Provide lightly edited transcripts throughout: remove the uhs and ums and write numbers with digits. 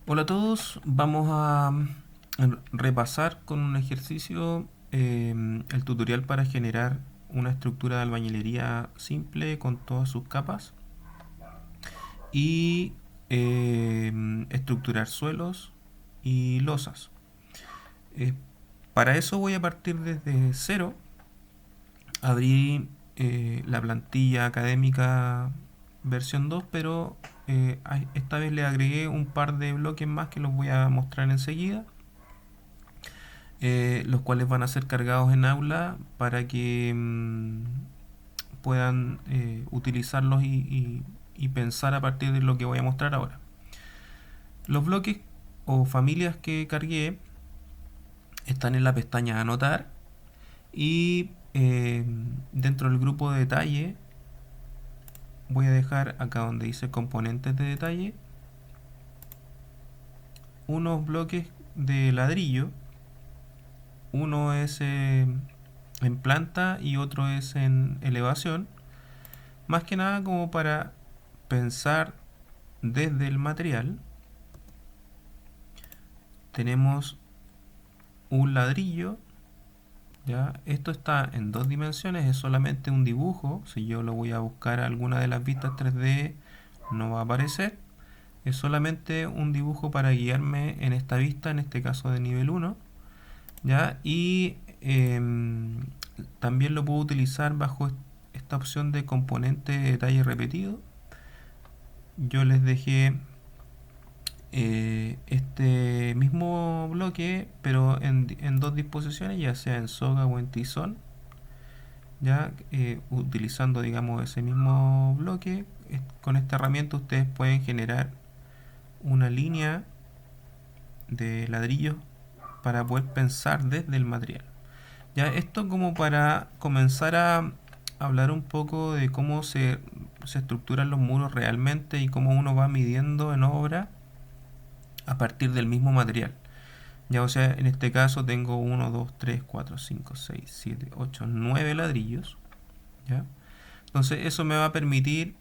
Hola a todos, vamos a repasar con un ejercicio el tutorial para generar una estructura de albañilería simple con todas sus capas y estructurar suelos y losas. Eh, para eso voy a partir desde cero, abrí la plantilla académica versión 2, pero esta vez le agregué un par de bloques más que los voy a mostrar enseguida, los cuales van a ser cargados en aula para que puedan utilizarlos y pensar a partir de lo que voy a mostrar ahora. Los bloques o familias que cargué están en la pestaña Anotar y dentro del grupo de detalle voy a dejar acá donde dice componentes de detalle unos bloques de ladrillo. Uno es en planta y otro es en elevación. Más que nada como para pensar desde el material. Tenemos un ladrillo. ¿Ya? Esto está en dos dimensiones, es solamente un dibujo. Si yo lo voy a buscar a alguna de las vistas 3D, no va a aparecer. Es solamente un dibujo para guiarme en esta vista, en este caso de nivel 1. ¿Ya? Y también lo puedo utilizar bajo esta opción de componente de detalle repetido. Yo les dejé este mismo bloque, pero en dos disposiciones, ya sea en soga o en tizón, ya utilizando, digamos, ese mismo bloque. Con esta herramienta ustedes pueden generar una línea de ladrillos para poder pensar desde el material. Ya esto como para comenzar a hablar un poco de cómo se estructuran los muros realmente y cómo uno va midiendo en obra a partir del mismo material. Ya, o sea, en este caso tengo uno 2 3 4 5 6 7 8 9 ladrillos. ¿Ya? Entonces eso me va a permitir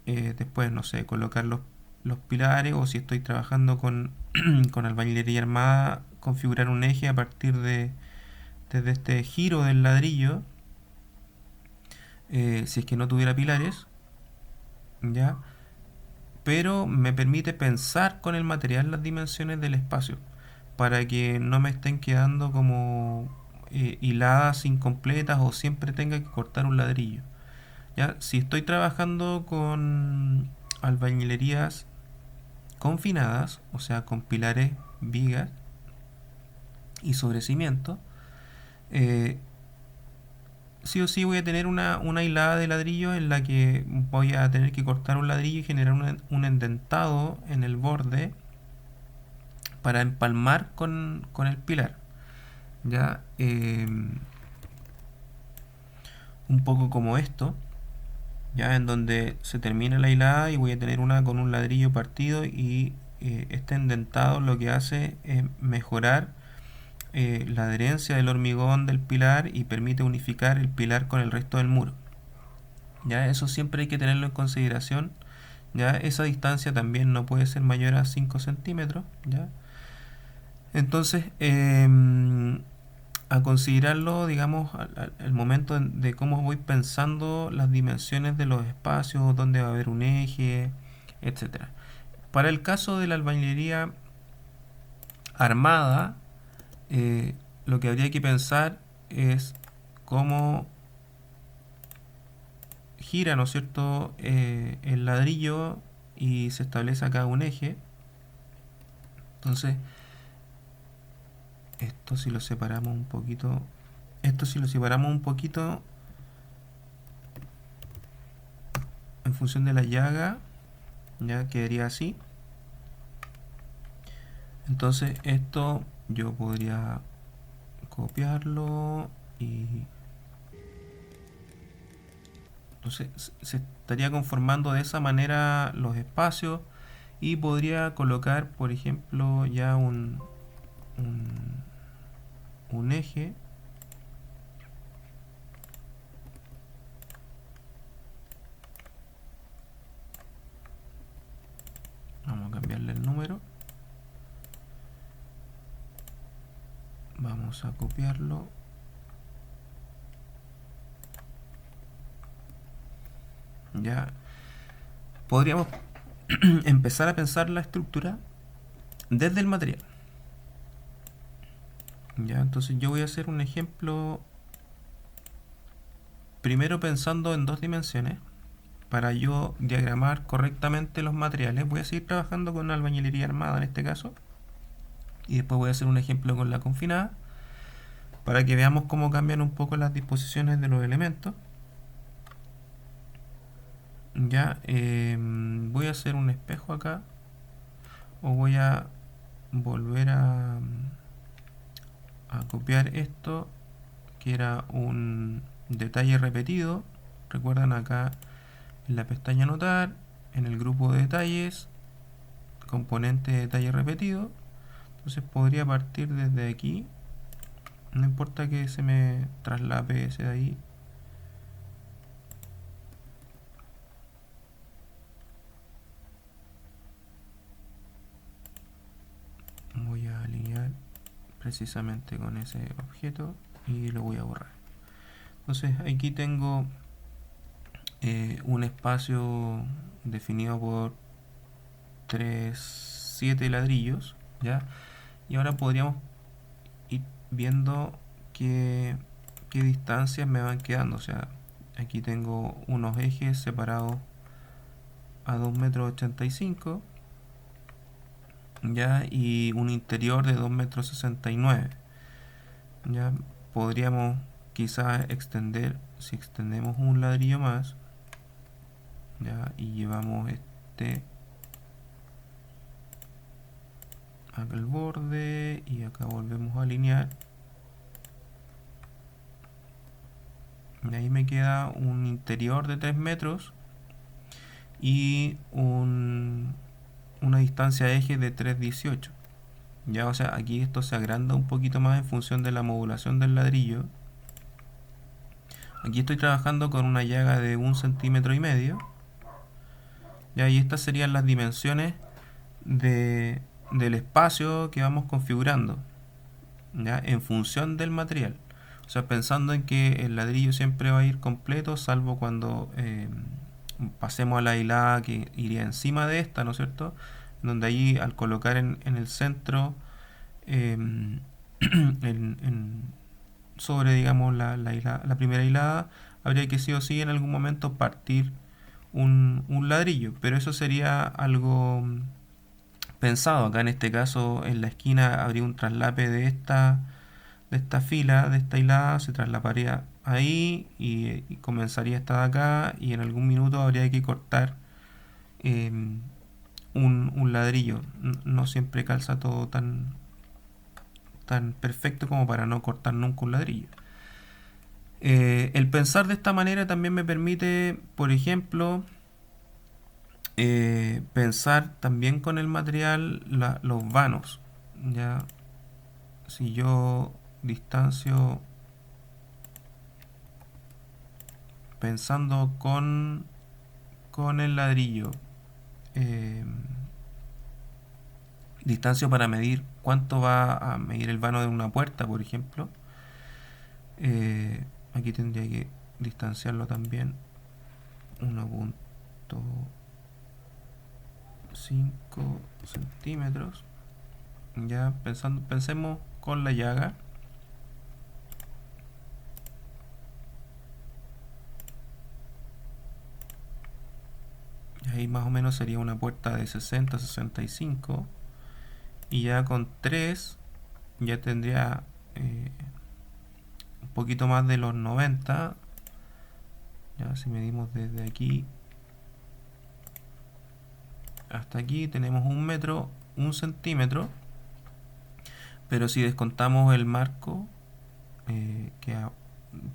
después, no sé, colocar los pilares, o si estoy trabajando con albañilería armada, configurar un eje a partir desde este giro del ladrillo, si es que no tuviera pilares, ¿ya? Pero me permite pensar con el material las dimensiones del espacio para que no me estén quedando como hiladas incompletas o siempre tenga que cortar un ladrillo. ¿Ya? Si estoy trabajando con albañilerías confinadas, o sea, con pilares, vigas y sobre cimiento, eh, sí o sí voy a tener una hilada de ladrillo en la que voy a tener que cortar un ladrillo y generar un endentado en el borde para empalmar con el pilar. Ya un poco como esto, ya en donde se termina la hilada y voy a tener una con un ladrillo partido, y este endentado lo que hace es mejorar la adherencia del hormigón del pilar y permite unificar el pilar con el resto del muro. Ya eso siempre hay que tenerlo en consideración. Ya esa distancia también no puede ser mayor a 5 centímetros. ¿Ya? Entonces, a considerarlo, digamos, al momento de cómo voy pensando las dimensiones de los espacios, dónde va a haber un eje, etcétera. Para el caso de la albañilería armada, eh, lo que habría que pensar es cómo gira, ¿no es cierto?, el ladrillo y se establece acá un eje. Entonces, esto si lo separamos un poquito, esto si lo separamos un poquito en función de la llaga, ya quedaría así. Entonces esto yo podría copiarlo y entonces se estaría conformando de esa manera los espacios, y podría colocar, por ejemplo, ya un, un eje. Vamos a cambiarle el número. Vamos a copiarlo. Ya podríamos empezar a pensar la estructura desde el material. Ya, entonces yo voy a hacer un ejemplo primero pensando en dos dimensiones. Para yo diagramar correctamente los materiales, voy a seguir trabajando con albañilería armada en este caso, y después voy a hacer un ejemplo con la confinada para que veamos cómo cambian un poco las disposiciones de los elementos. Ya, voy a hacer un espejo acá, o voy a volver a copiar esto, que era un detalle repetido. Recuerdan acá en la pestaña anotar, en el grupo de detalles, componente de detalle repetido. Entonces podría partir desde aquí, no importa que se me traslape ese de ahí. Voy a alinear precisamente con ese objeto y lo voy a borrar. Entonces aquí tengo un espacio definido por 7 ladrillos, ¿ya? Y ahora podríamos ir viendo qué distancias me van quedando. O sea, aquí tengo unos ejes separados a 2,85 m, ya, y un interior de 2,69 m. Ya podríamos quizás extender, si extendemos un ladrillo más, ya, y llevamos este acá el borde y acá volvemos a alinear, y ahí me queda un interior de 3 metros y una distancia de eje de 3,18. Ya, o sea, aquí esto se agranda un poquito más en función de la modulación del ladrillo. Aquí estoy trabajando con una llaga de 1,5 cm. Ya, y estas serían las dimensiones del espacio que vamos configurando, ya, en función del material. O sea, pensando en que el ladrillo siempre va a ir completo, salvo cuando pasemos a la hilada que iría encima de esta, ¿no es cierto? Donde ahí al colocar en el centro, en, sobre, digamos, la primera hilada, habría que sí o sí en algún momento partir un ladrillo, pero eso sería algo pensado. Acá en este caso en la esquina habría un traslape de esta fila, de esta hilada, se traslaparía ahí y comenzaría esta de acá, y en algún minuto habría que cortar eh, un ladrillo. No siempre calza todo tan perfecto como para no cortar nunca un ladrillo. El pensar de esta manera también me permite, por ejemplo, pensar también con el material los vanos. Ya, si yo distancio pensando con el ladrillo, eh, distancio para medir cuánto va a medir el vano de una puerta, por ejemplo. Aquí tendría que distanciarlo también 1,5 centímetros. Ya pensemos con la llaga. Y ahí más o menos sería una puerta de 60-65. Y ya con 3 ya tendría un poquito más de los 90. Ya, si medimos desde aquí hasta aquí, tenemos 1 metro, 1 centímetro. Pero si descontamos el marco, que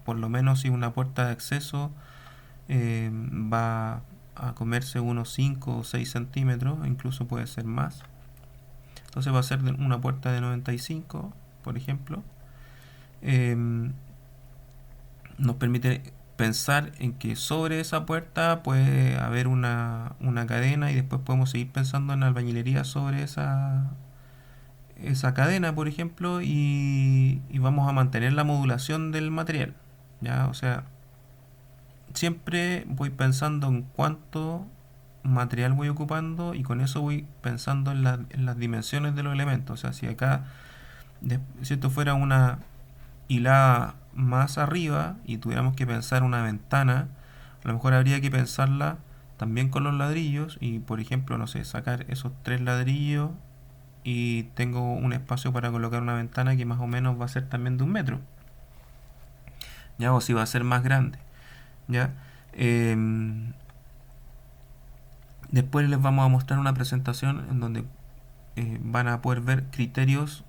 por lo menos si una puerta de acceso va a comerse unos 5 o 6 centímetros, incluso puede ser más. Entonces va a ser una puerta de 95, por ejemplo. Nos permite pensar en que sobre esa puerta puede haber una cadena, y después podemos seguir pensando en albañilería sobre esa cadena, por ejemplo, y vamos a mantener la modulación del material. ¿Ya? O sea, siempre voy pensando en cuánto material voy ocupando y con eso voy pensando en las dimensiones de los elementos. O sea, si acá, si esto fuera una hilada más arriba y tuviéramos que pensar una ventana, a lo mejor habría que pensarla también con los ladrillos y, por ejemplo, no sé, sacar esos tres ladrillos y tengo un espacio para colocar una ventana que más o menos va a ser también de 1 metro, ¿ya? O si va a ser más grande, ¿ya? Después les vamos a mostrar una presentación en donde van a poder ver criterios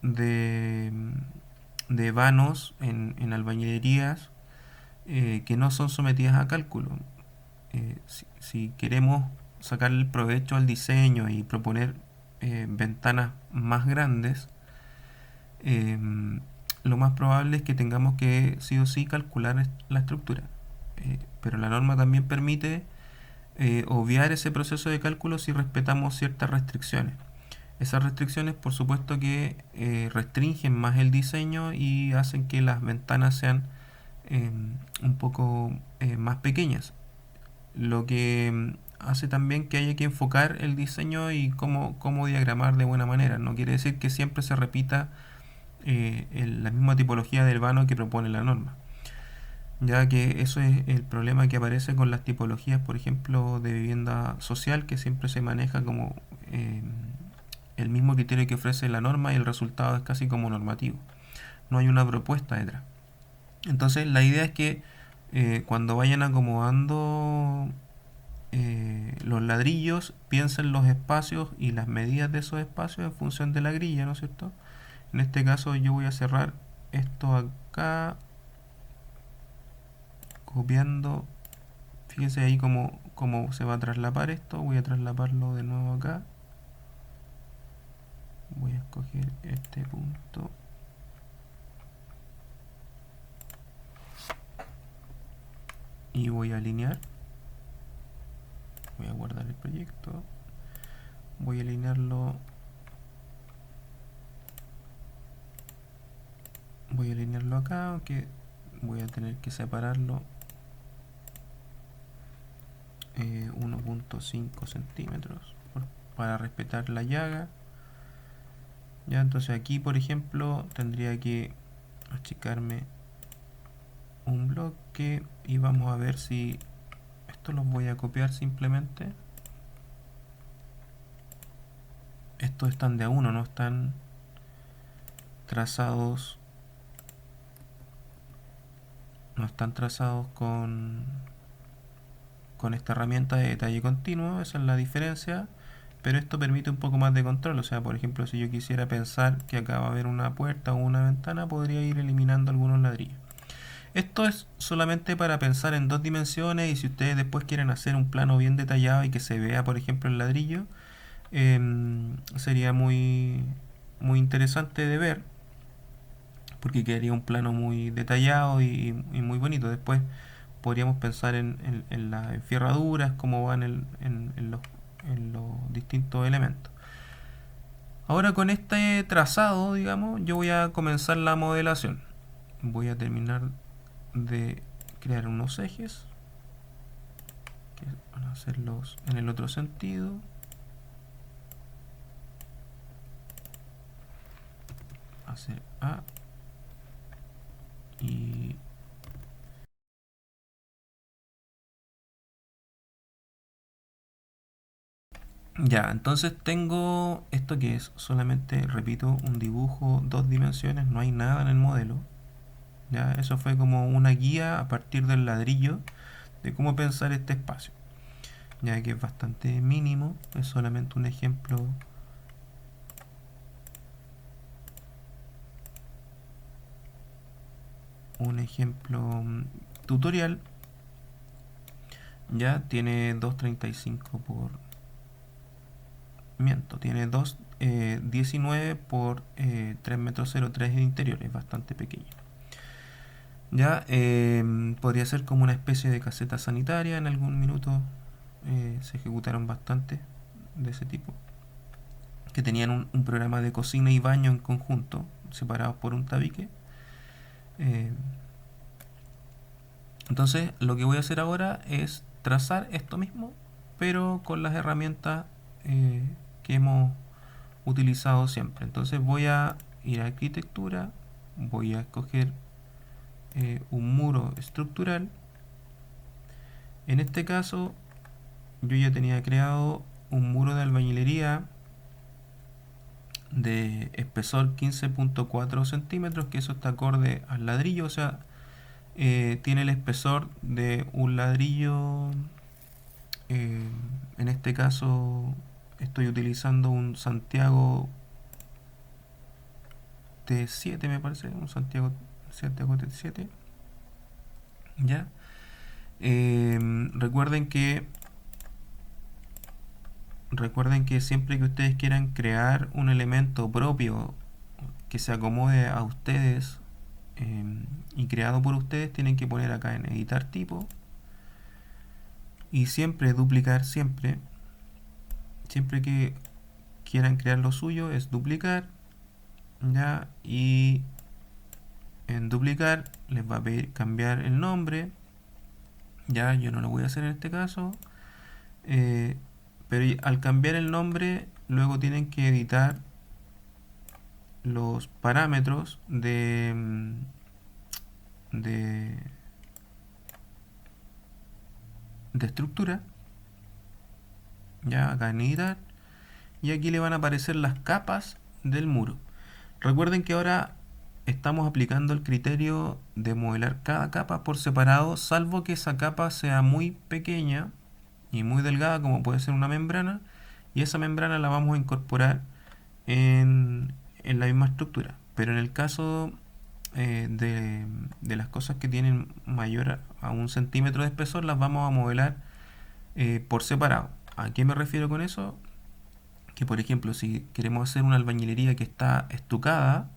de, de vanos en albañilerías que no son sometidas a cálculo. Si queremos sacar el provecho al diseño y proponer ventanas más grandes, eh, lo más probable es que tengamos que sí o sí calcular la estructura. Pero la norma también permite obviar ese proceso de cálculo si respetamos ciertas restricciones. Esas restricciones, por supuesto, que restringen más el diseño y hacen que las ventanas sean un poco más pequeñas, lo que hace también que haya que enfocar el diseño y cómo diagramar de buena manera. No quiere decir que siempre se repita la misma tipología del vano que propone la norma, ya que eso es el problema que aparece con las tipologías, por ejemplo, de vivienda social, que siempre se maneja como el mismo criterio que ofrece la norma y el resultado es casi como normativo. No hay una propuesta detrás. Entonces la idea es que cuando vayan acomodando los ladrillos, piensen los espacios y las medidas de esos espacios en función de la grilla, ¿no es cierto? En este caso yo voy a cerrar esto acá, copiando. Fíjense ahí cómo se va a traslapar esto. Voy a traslaparlo de nuevo acá. Voy a escoger este punto. Y voy a alinear. Voy a guardar el proyecto. Voy a alinearlo. Voy a alinearlo acá, aunque voy a tener que separarlo 1.5 centímetros para respetar la llaga. Ya, entonces aquí, por ejemplo, tendría que achicarme un bloque y vamos a ver si esto los voy a copiar simplemente. Estos están de a uno, no están trazados, no están trazados con esta herramienta de detalle continuo. Esa es la diferencia, pero esto permite un poco más de control. O sea, por ejemplo, si yo quisiera pensar que acá va a haber una puerta o una ventana, podría ir eliminando algunos ladrillos. Esto es solamente para pensar en 2 dimensiones, y si ustedes después quieren hacer un plano bien detallado y que se vea, por ejemplo, el ladrillo, sería muy interesante de ver, porque quedaría un plano muy detallado y muy bonito. Después podríamos pensar en las enfierraduras, cómo van en los distintos elementos. Ahora, con este trazado, digamos, yo voy a comenzar la modelación. Voy a terminar de crear unos ejes, que van a hacerlos en el otro sentido. Hacer A y ya. Entonces tengo esto que es solamente, repito, un dibujo 2 dimensiones, no hay nada en el modelo. Ya, eso fue como una guía a partir del ladrillo de cómo pensar este espacio, ya que es bastante mínimo, es solamente un ejemplo tutorial. Ya tiene 2.35 por miento, tiene 19 por 3,03 m de interior, es bastante pequeño. Ya podría ser como una especie de caseta sanitaria. En algún minuto se ejecutaron bastante de ese tipo. que tenían un programa de cocina y baño en conjunto, separados por un tabique. Eh, entonces lo que voy a hacer ahora es trazar esto mismo, pero con las herramientas eh, que hemos utilizado siempre. Entonces voy a ir a arquitectura, voy a escoger un muro estructural. En este caso yo ya tenía creado un muro de albañilería de espesor 15.4 centímetros, que eso está acorde al ladrillo, o sea, tiene el espesor de un ladrillo. En este caso estoy utilizando un Santiago T7, me parece, un Santiago T7. ¿Ya? Eh, recuerden que recuerden que siempre que ustedes quieran crear un elemento propio que se acomode a ustedes eh, y creado por ustedes, tienen que poner acá en editar tipo y siempre duplicar, siempre que quieran crear lo suyo es duplicar, ya, y en duplicar les va a pedir cambiar el nombre. Ya, yo no lo voy a hacer en este caso, eh, pero al cambiar el nombre luego tienen que editar los parámetros de, de estructura. Ya, acá en editar, y aquí le van a aparecer las capas del muro. Recuerden que ahora estamos aplicando el criterio de modelar cada capa por separado, salvo que esa capa sea muy pequeña y muy delgada, como puede ser una membrana, y esa membrana la vamos a incorporar en la misma estructura. Pero en el caso de las cosas que tienen mayor a 1 centímetro de espesor, las vamos a modelar por separado. ¿A qué me refiero con eso? Que por ejemplo, si queremos hacer una albañilería que está estucada,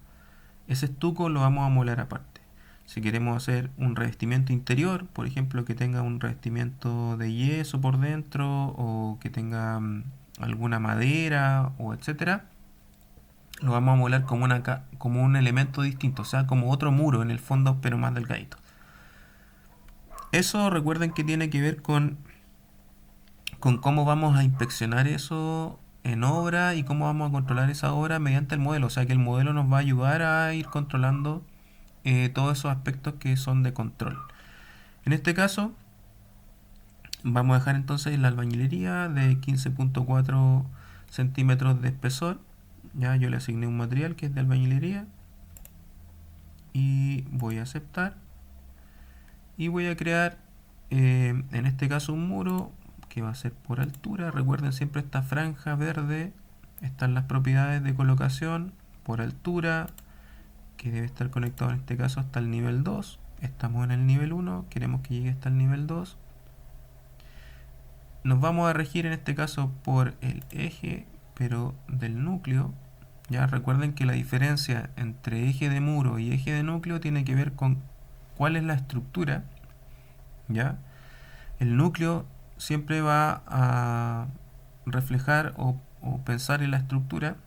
ese estuco lo vamos a modelar aparte. Si queremos hacer un revestimiento interior, por ejemplo, que tenga un revestimiento de yeso por dentro o que tenga alguna madera o etcétera, lo vamos a modelar como un elemento distinto, o sea, como otro muro en el fondo, pero más delgadito. Eso recuerden que tiene que ver con cómo vamos a inspeccionar eso en obra y cómo vamos a controlar esa obra mediante el modelo. O sea que el modelo nos va a ayudar a ir controlando todos esos aspectos que son de control. En este caso, vamos a dejar entonces la albañilería de 15.4 centímetros de espesor. Ya yo le asigné un material que es de albañilería y voy a aceptar y voy a crear en este caso un muro que va a ser por altura. Recuerden siempre esta franja verde, están las propiedades de colocación por altura, que debe estar conectado en este caso hasta el nivel 2. Estamos en el nivel 1, queremos que llegue hasta el nivel 2. Nos vamos a regir en este caso por el eje, pero del núcleo. Ya recuerden que la diferencia entre eje de muro y eje de núcleo tiene que ver con cuál es la estructura. ¿Ya? El núcleo siempre va a reflejar o pensar en la estructura.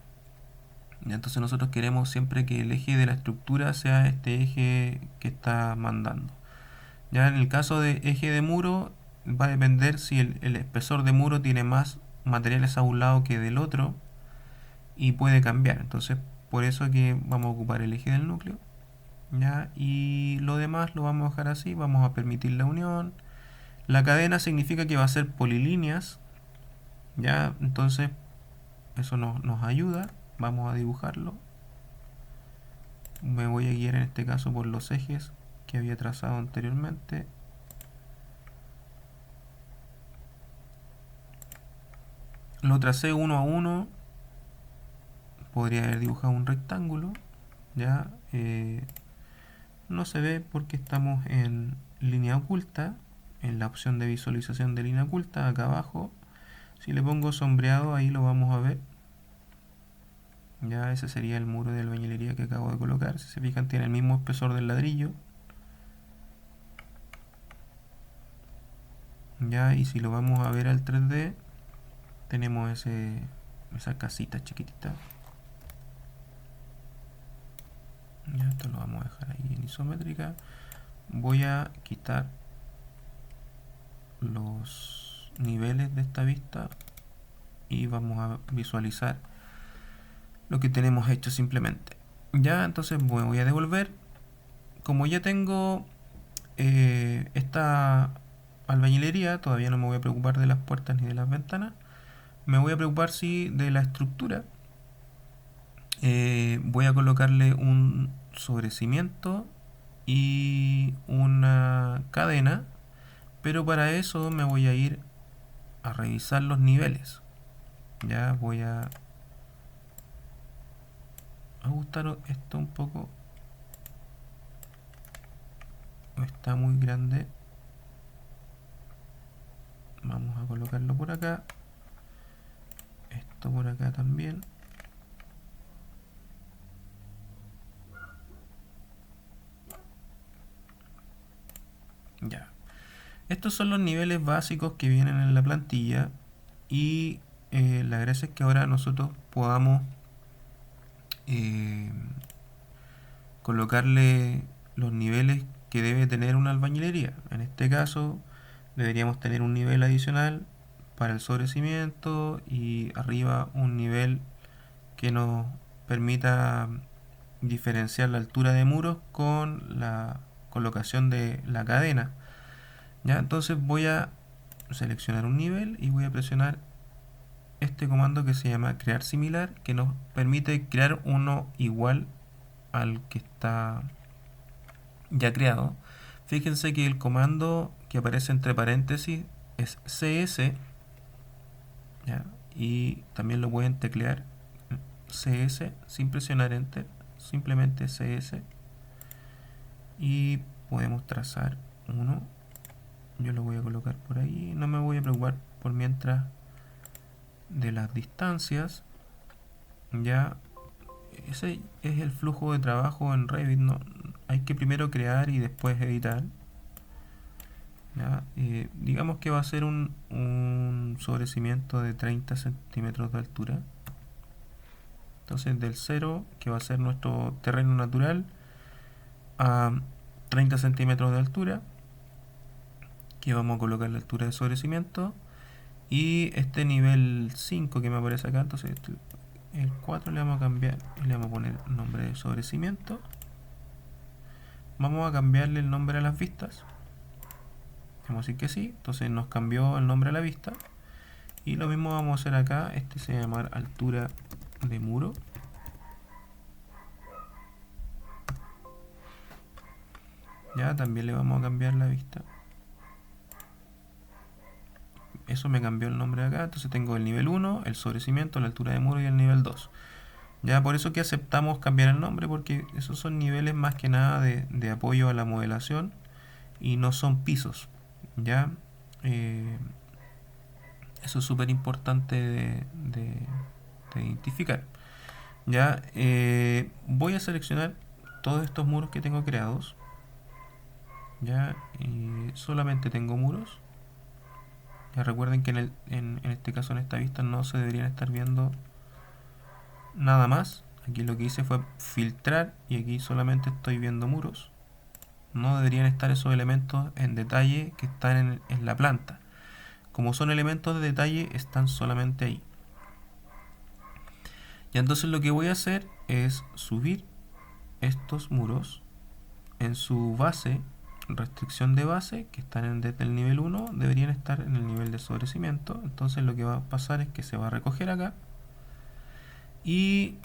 Y entonces nosotros queremos siempre que el eje de la estructura sea este eje que está mandando. Ya en el caso de eje de muro va a depender si el espesor de muro tiene más materiales a un lado que del otro y puede cambiar. Entonces por eso que vamos a ocupar el eje del núcleo. ¿Ya? Y lo demás lo vamos a dejar así, vamos a permitir la unión. La cadena significa que va a ser polilíneas, ¿ya? Entonces eso nos ayuda. Vamos a dibujarlo. Me voy a guiar en este caso por los ejes que había trazado anteriormente. Lo tracé uno a uno. Podría haber dibujado un rectángulo, ¿ya? No se ve porque estamos en línea oculta, en la opción de visualización de línea oculta, acá abajo. Si le pongo sombreado, ahí lo vamos a ver. Ya ese sería el muro de albañilería que acabo de colocar. Si se fijan, tiene el mismo espesor del ladrillo. Ya, y si lo vamos a ver al 3D, tenemos esa casita chiquitita. Ya, esto lo vamos a dejar ahí en isométrica. Voy a quitar los niveles de esta vista y vamos a visualizar lo que tenemos hecho simplemente. Ya, entonces me voy a devolver. Como ya tengo esta albañilería, todavía no me voy a preocupar de las puertas ni de las ventanas. Me voy a preocupar sí de la estructura. Voy a colocarle un sobrecimiento y una cadena, pero para eso me voy a ir a revisar los niveles. Ya voy a ajustar esto un poco. Está muy grande. Vamos a colocarlo por acá. Esto por acá también. Ya. Estos son los niveles básicos que vienen en la plantilla y la gracia es que ahora nosotros podamos colocarle los niveles que debe tener una albañilería. En este caso deberíamos tener un nivel adicional para el sobrecimiento y arriba un nivel que nos permita diferenciar la altura de muros con la colocación de la cadena. Ya, entonces voy a seleccionar un nivel y voy a presionar este comando que se llama crear similar, que nos permite crear uno igual al que está ya creado. Fíjense que el comando que aparece entre paréntesis es CS, ¿ya? Y también lo pueden teclear CS sin presionar enter, simplemente CS, y podemos trazar uno. Yo lo voy a colocar por ahí, no me voy a preocupar por mientras de las distancias. Ya, ese es el flujo de trabajo en Revit, ¿no? Hay que primero crear y después editar. ¿Ya? Digamos que va a ser un sobrecimiento de 30 centímetros de altura. Entonces del 0, que va a ser nuestro terreno natural, a 30 centímetros de altura, que vamos a colocar la altura de sobrecimiento, y este nivel 5 que me aparece acá, entonces el 4 le vamos a cambiar y le vamos a poner nombre de sobrecimiento. Vamos a cambiarle el nombre a las vistas. Vamos a decir que sí, entonces nos cambió el nombre a la vista. Y lo mismo vamos a hacer acá, este se va a llamar altura de muro. Ya, también le vamos a cambiar la vista. Eso me cambió el nombre acá, entonces tengo el nivel 1, el sobrecimiento, la altura de muro y el nivel 2. Ya, por eso que aceptamos cambiar el nombre, porque esos son niveles más que nada de apoyo a la modelación y no son pisos. Ya, eso es súper importante de identificar. Ya, voy a seleccionar todos estos muros que tengo creados. Ya, solamente tengo muros. Ya recuerden que en este caso, en esta vista, no se deberían estar viendo nada más. Aquí lo que hice fue filtrar y aquí solamente estoy viendo muros. No deberían estar esos elementos en detalle que están en la planta. Como son elementos de detalle, están solamente ahí. Y entonces lo que voy a hacer es subir estos muros en su base, restricción de base, que están desde el nivel 1, deberían estar en el nivel de sobrecimiento. Entonces lo que va a pasar es que se va a recoger acá y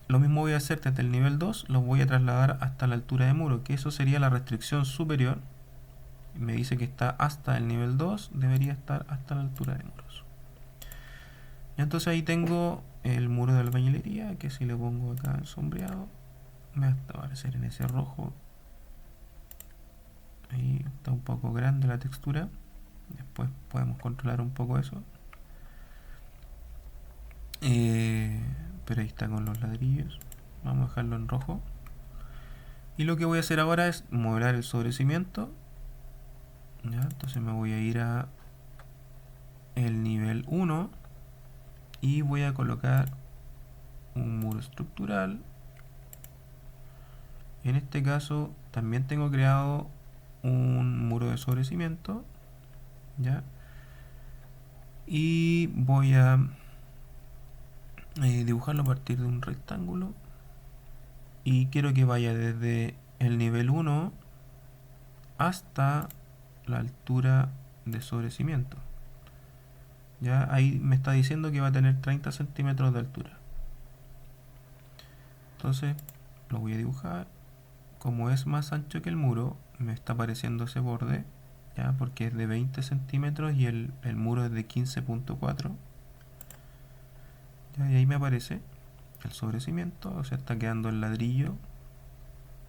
lo mismo voy a hacer desde el nivel 2, los voy a trasladar hasta la altura de muro, que eso sería la restricción superior. Me dice que está hasta el nivel 2, debería estar hasta la altura de muros. Y entonces ahí tengo el muro de albañilería, que si le pongo acá en sombreado, me va a aparecer en ese rojo. Ahí está un poco grande la textura. Después podemos controlar un poco eso. Pero ahí está con los ladrillos. Vamos a dejarlo en rojo. Y lo que voy a hacer ahora es modelar el sobrecimiento. ¿Ya? Entonces me voy a ir a el nivel 1 y voy a colocar un muro estructural. En este caso también tengo creado un muro de sobrecimiento, ¿ya? Y voy a dibujarlo a partir de un rectángulo y quiero que vaya desde el nivel 1 hasta la altura de sobrecimiento. Ya ahí me está diciendo que va a tener 30 centímetros de altura. Entonces lo voy a dibujar. Como es más ancho que el muro, me está apareciendo ese borde, ya, porque es de 20 centímetros y el muro es de 15.4. Y ahí me aparece el sobrecimiento, o sea, está quedando el ladrillo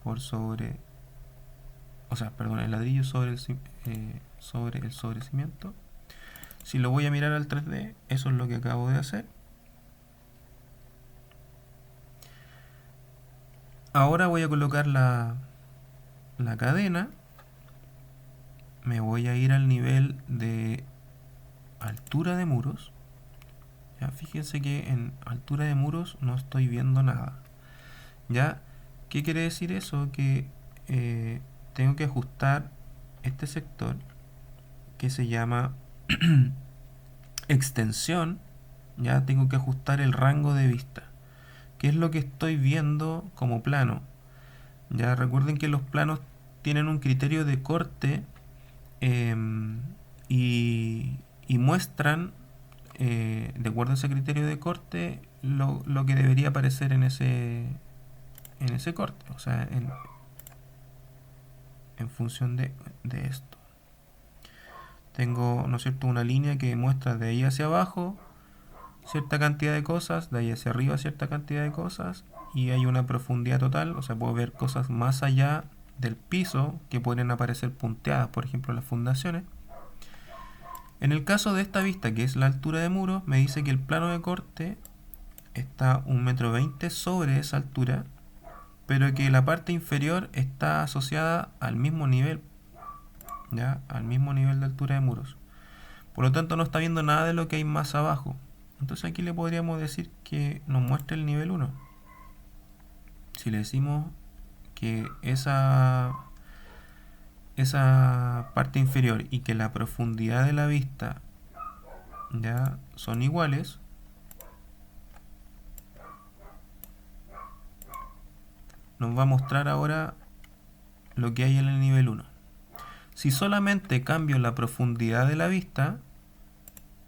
por sobre, o sea, perdón, el ladrillo sobre el sobrecimiento. Si lo voy a mirar al 3D, eso es lo que acabo de hacer. Ahora voy a colocar la cadena. Me voy a ir al nivel de altura de muros. Ya, fíjense que en altura de muros no estoy viendo nada. ¿Ya? ¿Qué quiere decir eso? Que tengo que ajustar este sector que se llama extensión. Ya tengo que ajustar el rango de vista, que es lo que estoy viendo como plano. Ya recuerden que los planos tienen un criterio de corte, y muestran, de acuerdo a ese criterio de corte, lo que debería aparecer en ese corte, o sea, en función de esto. Tengo, ¿no es cierto?, una línea que muestra de ahí hacia abajo cierta cantidad de cosas, de ahí hacia arriba cierta cantidad de cosas, y hay una profundidad total, o sea, puedo ver cosas más allá del piso que pueden aparecer punteadas, por ejemplo, las fundaciones. En el caso de esta vista, que es la altura de muro, me dice que el plano de corte está 1,20 m sobre esa altura, pero que la parte inferior está asociada al mismo nivel, ¿ya? Al mismo nivel de altura de muros. Por lo tanto, no está viendo nada de lo que hay más abajo. Entonces aquí le podríamos decir que nos muestre el nivel 1. Si le decimos que esa parte inferior y que la profundidad de la vista ya son iguales, nos va a mostrar ahora lo que hay en el nivel 1. Si solamente cambio la profundidad de la vista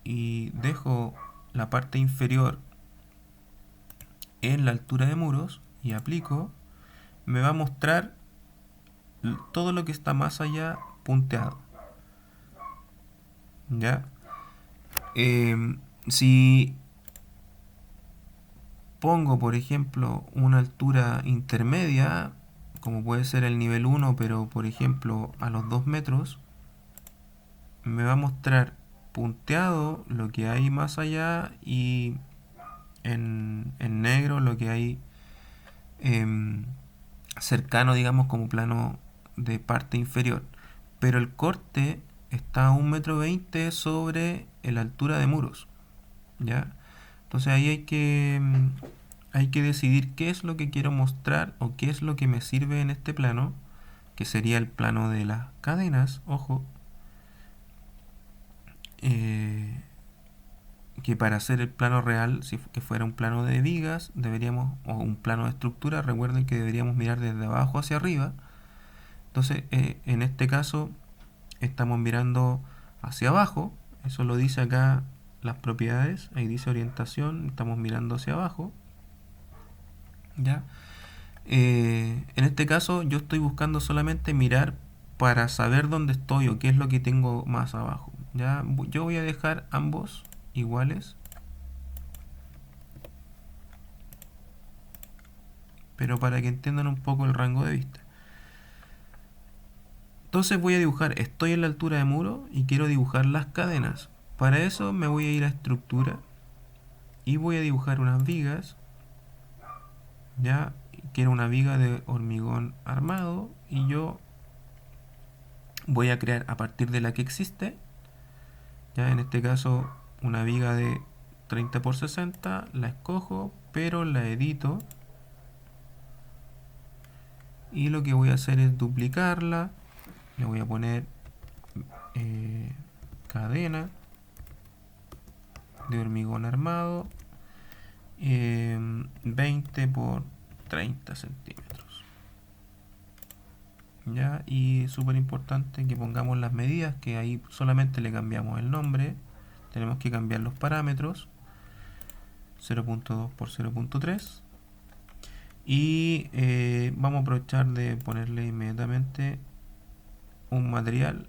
y dejo la parte inferior en la altura de muros y aplico, me va a mostrar todo lo que está más allá punteado. ¿Ya? Si pongo, por ejemplo, una altura intermedia, como puede ser el nivel 1, pero por ejemplo a los 2 metros, me va a mostrar punteado lo que hay más allá y en negro lo que hay cercano, digamos, como plano de parte inferior. Pero el corte está a 1,20 m sobre la altura de muros. ¿Ya? Entonces ahí hay que decidir qué es lo que quiero mostrar o qué es lo que me sirve en este plano, que sería el plano de las cadenas. Ojo, que para hacer el plano real, si que fuera un plano de vigas, deberíamos, o un plano de estructura, recuerden que deberíamos mirar desde abajo hacia arriba. Entonces, en este caso, estamos mirando hacia abajo. Eso lo dice acá las propiedades. Ahí dice orientación, estamos mirando hacia abajo. ¿Ya? En este caso, yo estoy buscando solamente mirar para saber dónde estoy o qué es lo que tengo más abajo. ¿Ya? Yo voy a dejar ambos iguales, pero para que entiendan un poco el rango de vista. Entonces voy a dibujar, estoy en la altura de muro y quiero dibujar las cadenas. Para eso me voy a ir a estructura y voy a dibujar unas vigas. Ya quiero una viga de hormigón armado y yo voy a crear a partir de la que existe, ya en este caso una viga de 30 por 60, la escojo, pero la edito. Y lo que voy a hacer es duplicarla. Le voy a poner cadena de hormigón armado 20 por 30 centímetros. ¿Ya? Y súper importante que pongamos las medidas, que ahí solamente le cambiamos el nombre. Tenemos que cambiar los parámetros 0.2 por 0.3 y vamos a aprovechar de ponerle inmediatamente un material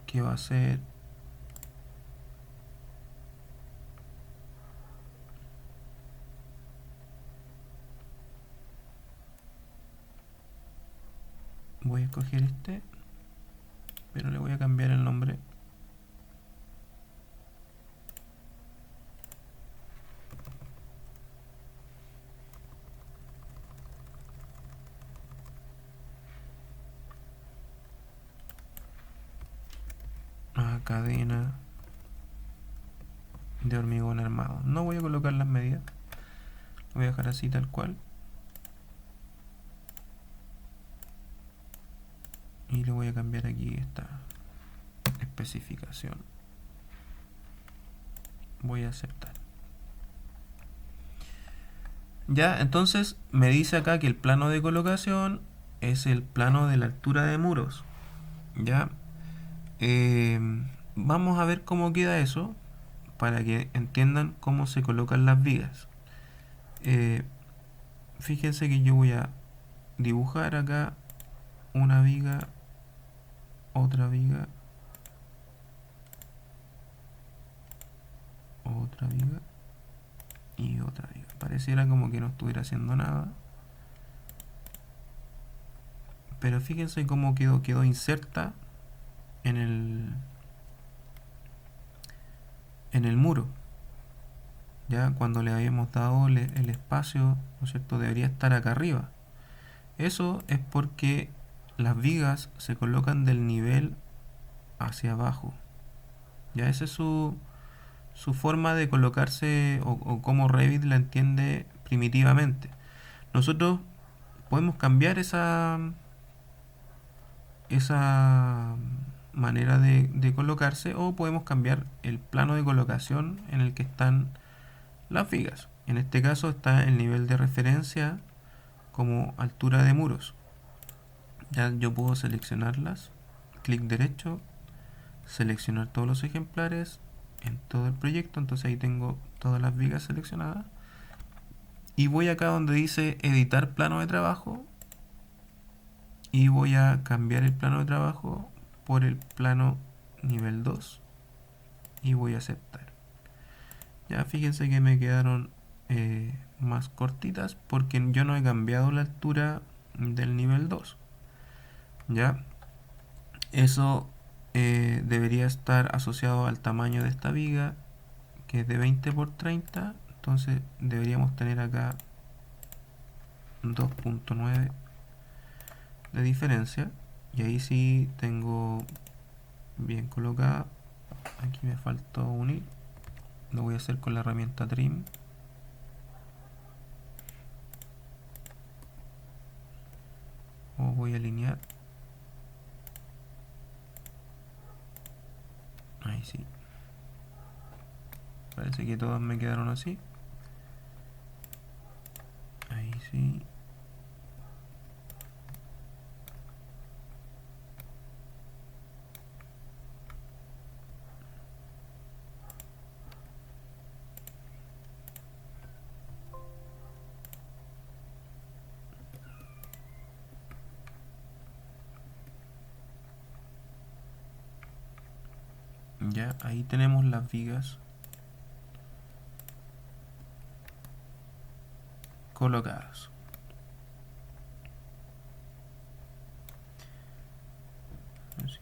que va a ser voy a escoger este, pero le voy a cambiar el nombre a cadena de hormigón armado. No voy a colocar las medidas, lo voy a dejar así tal cual. Y le voy a cambiar aquí esta especificación. Voy a aceptar. Ya, entonces me dice acá que el plano de colocación es el plano de la altura de muros. Ya, vamos a ver cómo queda eso para que entiendan cómo se colocan las vigas. Fíjense que yo voy a dibujar acá una viga, otra viga, otra viga y otra viga. Pareciera como que no estuviera haciendo nada, pero fíjense cómo quedó inserta en el muro. Ya cuando le habíamos dado el espacio, ¿no es cierto?, debería estar acá arriba. Eso es porque las vigas se colocan del nivel hacia abajo. Ya esa es su forma de colocarse, o como Revit la entiende primitivamente. Nosotros podemos cambiar esa manera de colocarse, o podemos cambiar el plano de colocación en el que están las vigas. En este caso está el nivel de referencia como altura de muros. Ya yo puedo seleccionarlas, clic derecho, seleccionar todos los ejemplares en todo el proyecto. Entonces ahí tengo todas las vigas seleccionadas y voy acá donde dice editar plano de trabajo y voy a cambiar el plano de trabajo por el plano nivel 2 y voy a aceptar. Ya fíjense que me quedaron más cortitas porque yo no he cambiado la altura del nivel 2. Ya eso debería estar asociado al tamaño de esta viga, que es de 20 por 30. Entonces deberíamos tener acá 2.9 de diferencia, y ahí sí tengo bien colocada. Aquí me faltó unir, lo voy a hacer con la herramienta trim. O voy a alinear. Ahí sí. Parece que todas me quedaron así. Ahí sí. Ya, ahí tenemos las vigas colocadas. Así.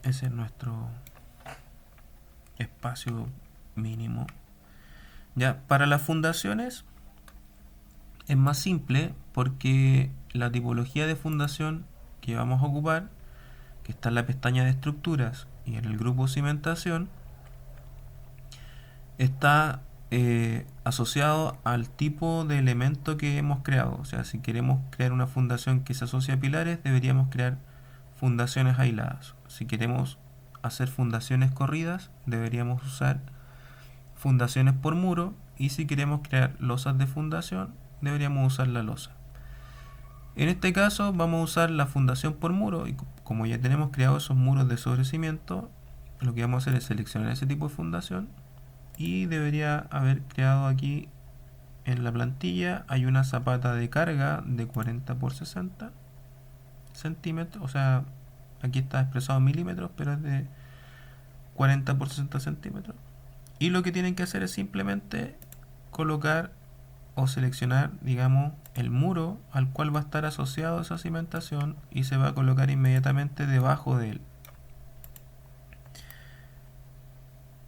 Ese es nuestro espacio mínimo. Ya, para las fundaciones es más simple porque la tipología de fundación que vamos a ocupar, que está en la pestaña de estructuras y en el grupo cimentación, está asociado al tipo de elemento que hemos creado. O sea, si queremos crear una fundación que se asocia a pilares, deberíamos crear fundaciones aisladas. Si queremos hacer fundaciones corridas, deberíamos usar fundaciones por muro. Y si queremos crear losas de fundación, deberíamos usar la losa. En este caso vamos a usar la fundación por muro, y como ya tenemos creado esos muros de sobrecimiento, lo que vamos a hacer es seleccionar ese tipo de fundación, y debería haber creado aquí en la plantilla, hay una zapata de carga de 40 por 60 centímetros, o sea, aquí está expresado en milímetros, pero es de 40 por 60 centímetros. Y lo que tienen que hacer es simplemente colocar o seleccionar, digamos, el muro al cual va a estar asociado esa cimentación, y se va a colocar inmediatamente debajo de él.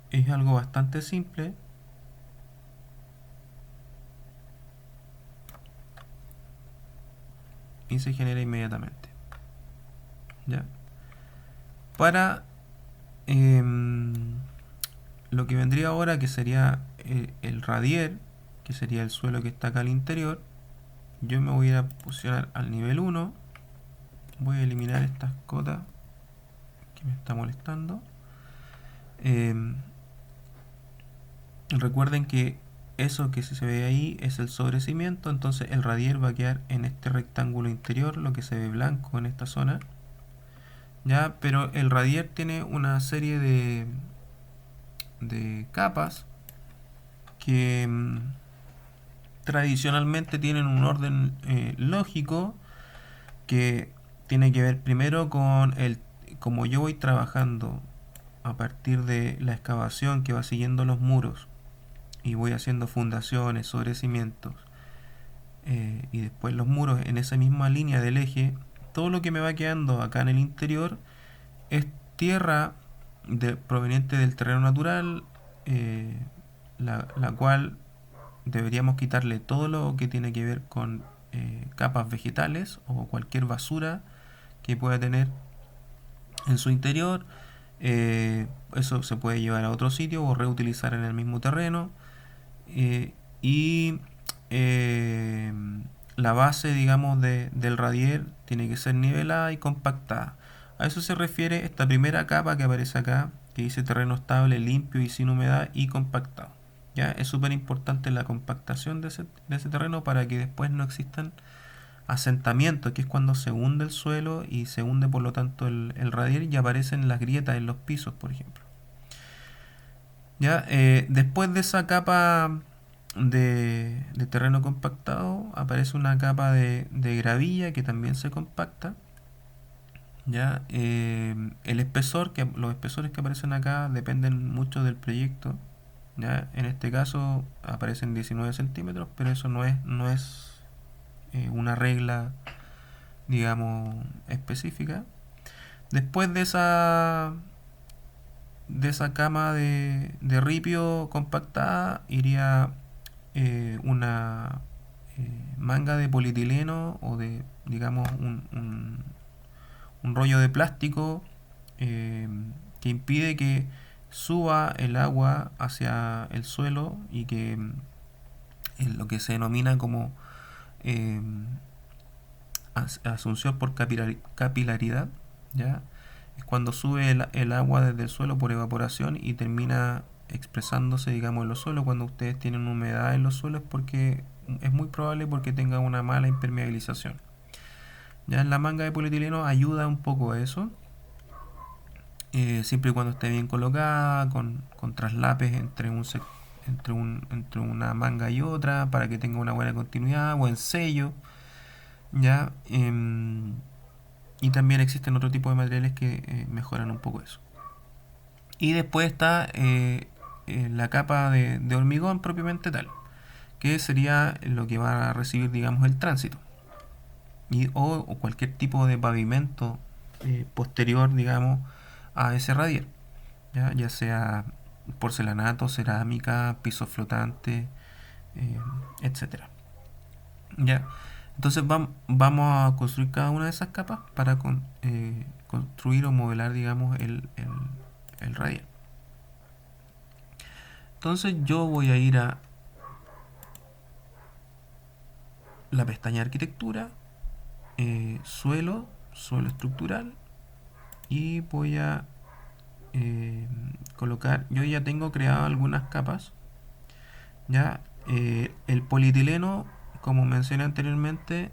Es algo bastante simple. Y se genera inmediatamente. ¿Ya? Para lo que vendría ahora, que sería el radier, que sería el suelo que está acá al interior, yo me voy a posicionar al nivel 1. Voy a eliminar estas cotas que me está molestando. Recuerden que eso que se ve ahí es el sobrecimiento, entonces el radier va a quedar en este rectángulo interior, lo que se ve blanco en esta zona. Ya, pero el radier tiene una serie de capas que tradicionalmente tienen un orden lógico, que tiene que ver primero con como yo voy trabajando a partir de la excavación que va siguiendo los muros, y voy haciendo fundaciones sobre cimientos, y después los muros en esa misma línea del eje. Todo lo que me va quedando acá en el interior es tierra proveniente del terreno natural, la cual deberíamos quitarle todo lo que tiene que ver con capas vegetales o cualquier basura que pueda tener en su interior. Eso se puede llevar a otro sitio o reutilizar en el mismo terreno. Y eh, la base, digamos, del radier tiene que ser nivelada y compactada. A eso se refiere esta primera capa que aparece acá, que dice terreno estable, limpio y sin humedad y compactado. ¿Ya? Es súper importante la compactación de ese terreno para que después no existan asentamientos, que es cuando se hunde el suelo y se hunde por lo tanto el radier, y aparecen las grietas en los pisos, por ejemplo. ¿Ya? Después de esa capa de terreno compactado, aparece una capa de gravilla que también se compacta. ¿Ya? El espesor, los espesores que aparecen acá dependen mucho del proyecto. ¿Ya? En este caso aparecen 19 centímetros, pero eso no es una regla, digamos, específica. Después de esa cama de ripio compactada, iría una manga de polietileno, o de, digamos, un rollo de plástico eh, que impide que suba el agua hacia el suelo, y que lo que se denomina como eh, asunción por capilaridad, ¿ya? Es cuando sube el agua desde el suelo por evaporación y termina expresándose, digamos, en los suelos. Cuando ustedes tienen humedad en los suelos, porque es muy probable porque tenga una mala impermeabilización. Ya en la manga de polietileno ayuda un poco a eso, siempre y cuando esté bien colocada, con traslapes entre una manga y otra, para que tenga una buena continuidad, buen sello. Ya. Y también existen otro tipo de materiales que mejoran un poco eso. Y después está la capa de hormigón propiamente tal, que sería lo que va a recibir, digamos, el tránsito, o cualquier tipo de pavimento posterior, digamos, a ese radier, ya sea porcelanato, cerámica, piso flotante, etcétera. Ya, entonces vamos a construir cada una de esas capas para construir o modelar, digamos, el radial. Entonces yo voy a ir a la pestaña arquitectura, suelo estructural, y voy a colocar, yo ya tengo creado algunas capas, ya el polietileno, como mencioné anteriormente,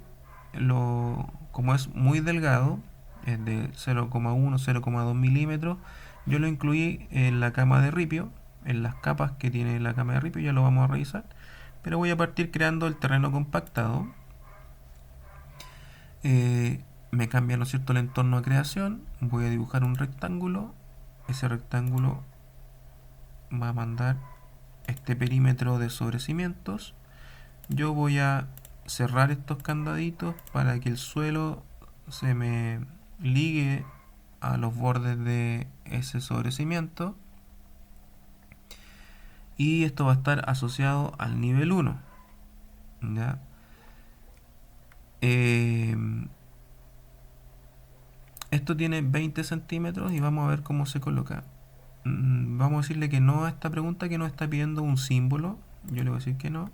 como es muy delgado, es de 0,1, 0,2 milímetros, yo lo incluí en la cama de ripio, en las capas que tiene la cama de ripio, ya lo vamos a revisar, pero voy a partir creando el terreno compactado. Me cambia, ¿no es cierto?, el entorno de creación, voy a dibujar un rectángulo, ese rectángulo va a mandar este perímetro de sobrecimientos. Yo voy a cerrar estos candaditos para que el suelo se me ligue a los bordes de ese sobrecimiento, y esto va a estar asociado al nivel 1, ¿ya? Eh, Esto tiene 20 centímetros y vamos a ver cómo se coloca. Vamos a decirle que no a esta pregunta, que nos está pidiendo un símbolo. Yo le voy a decir que no.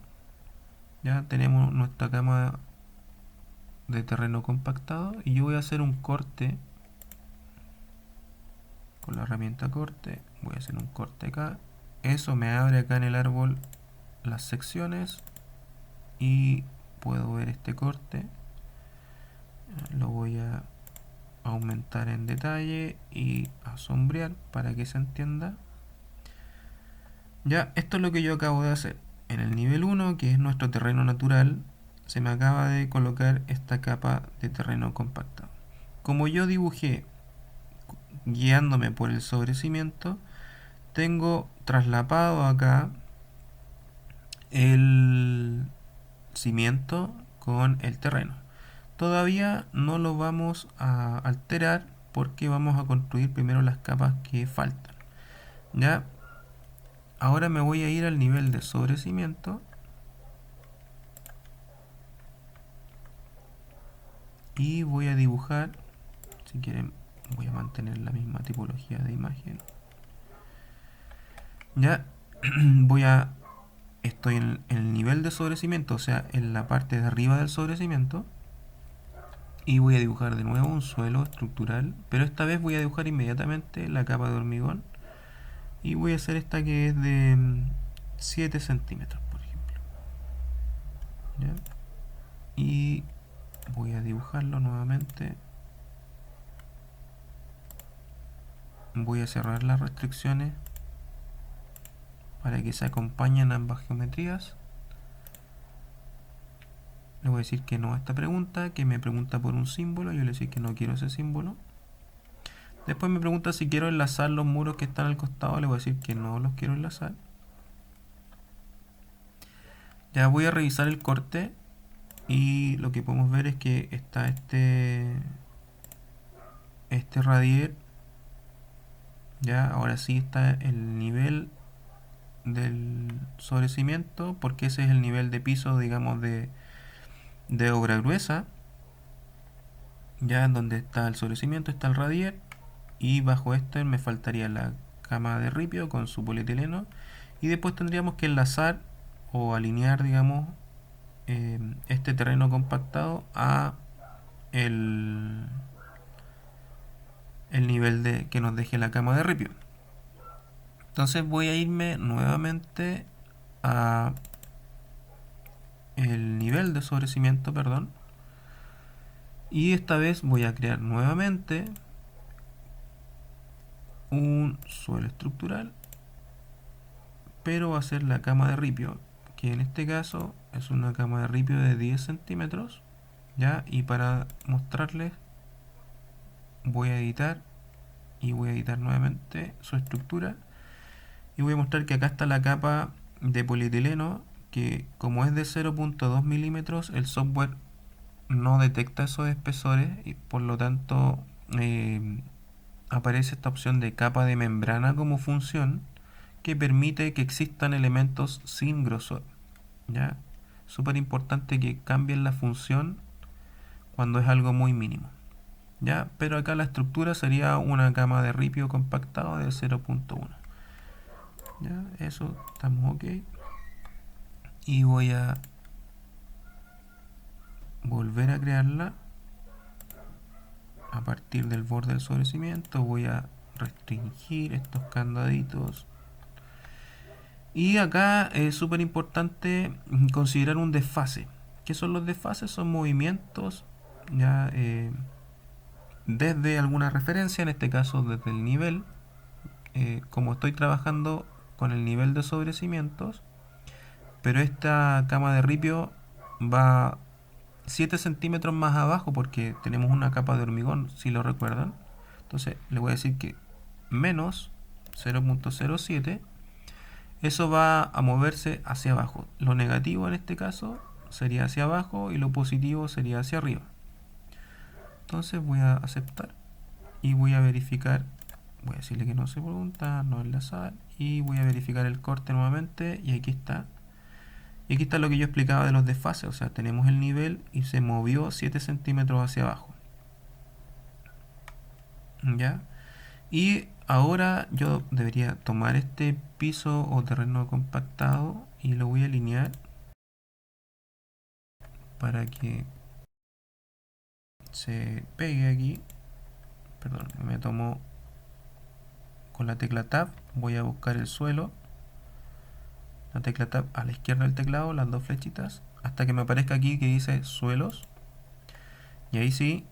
Ya tenemos nuestra cama de terreno compactado y yo voy a hacer un corte con la herramienta corte. Voy a hacer un corte acá. Eso me abre acá en el árbol las secciones y puedo ver este corte. Lo voy a aumentar en detalle y a sombrear para que se entienda. Ya, esto es lo que yo acabo de hacer. En el nivel 1, que es nuestro terreno natural, se me acaba de colocar esta capa de terreno compactado. Como yo dibujé guiándome por el sobrecimiento, tengo traslapado acá el cimiento con el terreno. Todavía no lo vamos a alterar porque vamos a construir primero las capas que faltan. Ya, ahora me voy a ir al nivel de sobrecimiento y voy a dibujar, si quieren voy a mantener la misma tipología de imagen. Ya, estoy en el nivel de sobrecimiento, o sea, en la parte de arriba del sobrecimiento, y voy a dibujar de nuevo un suelo estructural, pero esta vez voy a dibujar inmediatamente la capa de hormigón y voy a hacer esta que es de 7 centímetros, por ejemplo. ¿Ya? Y voy a dibujarlo nuevamente. Voy a cerrar las restricciones para que se acompañen ambas geometrías. Le voy a decir que no a esta pregunta, que me pregunta por un símbolo. Yo le voy a decir que no quiero ese símbolo. Después me pregunta si quiero enlazar los muros que están al costado. Le voy a decir que no los quiero enlazar. Ya voy a revisar el corte y lo que podemos ver es que está este radier. Ya ahora sí está el nivel del sobrecimiento, porque ese es el nivel de piso, digamos, de obra gruesa. Ya en donde está el sobrecimiento está el radier, y bajo este me faltaría la cama de ripio con su polietileno, y después tendríamos que enlazar o alinear, digamos, este terreno compactado a el nivel que nos deje la cama de ripio. Entonces voy a irme nuevamente a el nivel de sobrecimiento, perdón, y esta vez voy a crear nuevamente un suelo estructural, pero va a ser la cama de ripio, que en este caso es una cama de ripio de 10 centímetros. ¿Ya? Y para mostrarles voy a editar, y voy a editar nuevamente su estructura, y voy a mostrar que acá está la capa de polietileno, que como es de 0,2 milímetros, el software no detecta esos espesores y por lo tanto aparece esta opción de capa de membrana como función, que permite que existan elementos sin grosor. ¿Ya? súper importante que cambien la función cuando es algo muy mínimo. ¿Ya? Pero acá la estructura sería una cama de ripio compactado de 0.1. ¿Ya? Eso, estamos ok. Y voy a volver a crearla a partir del borde del sobrecimiento. Voy a restringir estos candaditos. Y acá es súper importante considerar un desfase. ¿Qué son los desfases? Son movimientos ya desde alguna referencia, en este caso desde el nivel. Como estoy trabajando con el nivel de sobrecimientos, pero esta cama de ripio va 7 centímetros más abajo porque tenemos una capa de hormigón, si lo recuerdan. Entonces le voy a decir que menos 0.07, eso va a moverse hacia abajo. Lo negativo en este caso sería hacia abajo y lo positivo sería hacia arriba. Entonces voy a aceptar y voy a verificar. Voy a decirle que no se pregunta, no enlazar, y voy a verificar el corte nuevamente y aquí está. Y aquí está lo que yo explicaba de los desfases, o sea, tenemos el nivel y se movió 7 centímetros hacia abajo. ¿Ya? Y ahora yo debería tomar este piso o terreno compactado y lo voy a alinear para que se pegue aquí. Perdón, me tomo con la tecla Tab, voy a buscar el suelo, la tecla Tab a la izquierda del teclado, las dos flechitas, hasta que me aparezca aquí que dice suelos, y ahí sí,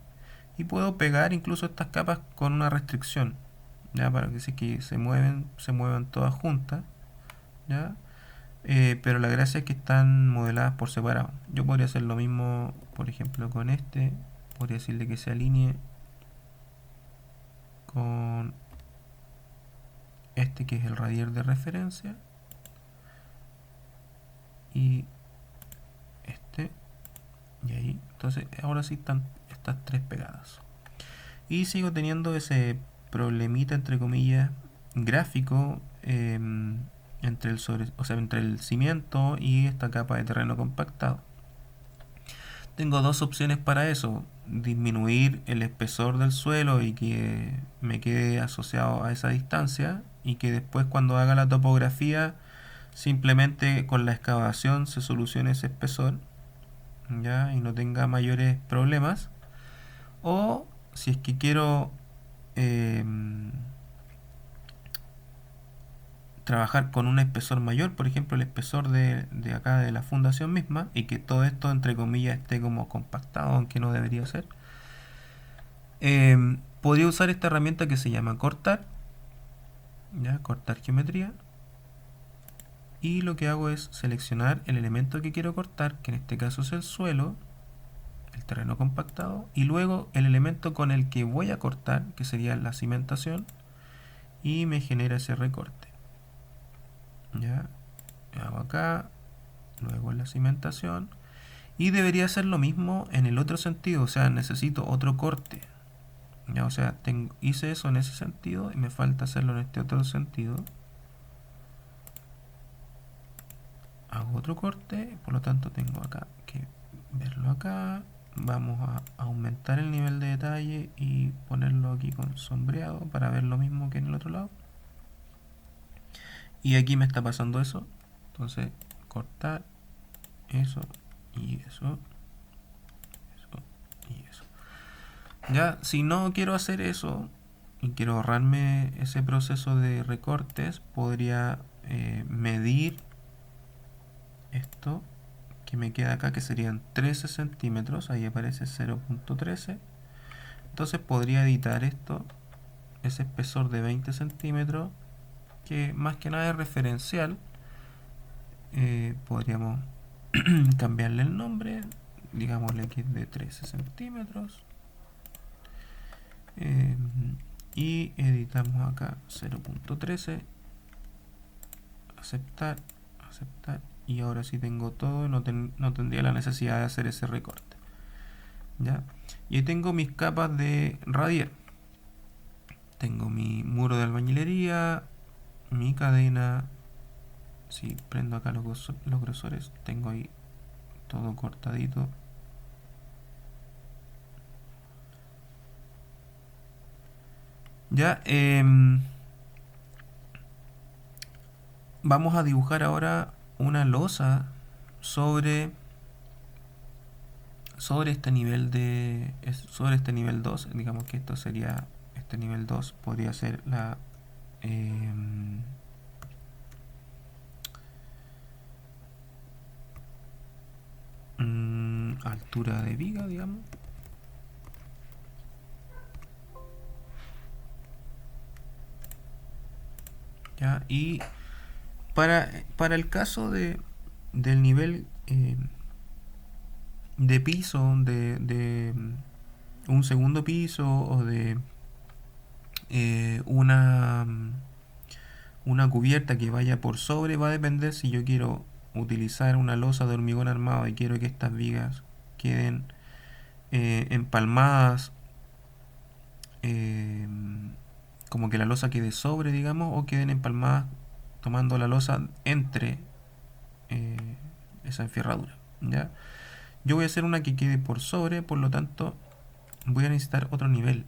y puedo pegar incluso estas capas con una restricción, ya, para que sí que se muevan todas juntas, ya. Pero la gracia es que están modeladas por separado. Yo podría hacer lo mismo, por ejemplo, con este, podría decirle que se alinee con este que es el radier de referencia y este, y ahí. Entonces ahora sí están estas tres pegadas. Y sigo teniendo ese problemita, entre comillas, gráfico, entre el cimiento y esta capa de terreno compactado. Tengo dos opciones para eso: disminuir el espesor del suelo y que me quede asociado a esa distancia, y que después, cuando haga la topografía, simplemente con la excavación se solucione ese espesor, ya, y no tenga mayores problemas. O si es que quiero eh, trabajar con un espesor mayor, por ejemplo el espesor de acá de la fundación misma, y que todo esto entre comillas esté como compactado, aunque no debería ser, podría usar esta herramienta que se llama cortar, ya, cortar geometría, y lo que hago es seleccionar el elemento que quiero cortar, que en este caso es el suelo, el terreno compactado, y luego el elemento con el que voy a cortar, que sería la cimentación, y me genera ese recorte. Ya, hago acá, luego la cimentación, y debería hacer lo mismo en el otro sentido, o sea, necesito otro corte. Ya, o sea, hice eso en ese sentido y me falta hacerlo en este otro sentido. Hago otro corte, por lo tanto tengo acá que verlo acá. Vamos a aumentar el nivel de detalle y ponerlo aquí con sombreado para ver lo mismo que en el otro lado. Y aquí me está pasando eso. Entonces, cortar eso y eso, eso y eso. Ya, si no quiero hacer eso y quiero ahorrarme ese proceso de recortes, podría medir esto que me queda acá, que serían 13 centímetros. Ahí aparece 0.13. Entonces podría editar esto, ese espesor de 20 centímetros, que más que nada es referencial. Podríamos cambiarle el nombre, digámosle que es de 13 centímetros. Y editamos acá 0.13, aceptar, aceptar, y ahora sí tengo todo, no tendría la necesidad de hacer ese recorte. ¿Ya? Y ahí tengo mis capas de radier. Tengo mi muro de albañilería, mi cadena. Si prendo acá los grosores, tengo ahí todo cortadito. Ya, vamos a dibujar ahora una losa sobre sobre este nivel 2. Digamos que esto sería este nivel 2, podría ser la em, altura de viga, digamos. Ya, y para el caso del nivel de piso, de un segundo piso o de una cubierta que vaya por sobre, va a depender si yo quiero utilizar una losa de hormigón armado y quiero que estas vigas queden empalmadas, eh, como que la losa quede sobre, digamos, o queden empalmadas tomando la losa entre eh, esa enfierradura. ¿Ya? Yo voy a hacer una que quede por sobre, por lo tanto voy a necesitar otro nivel.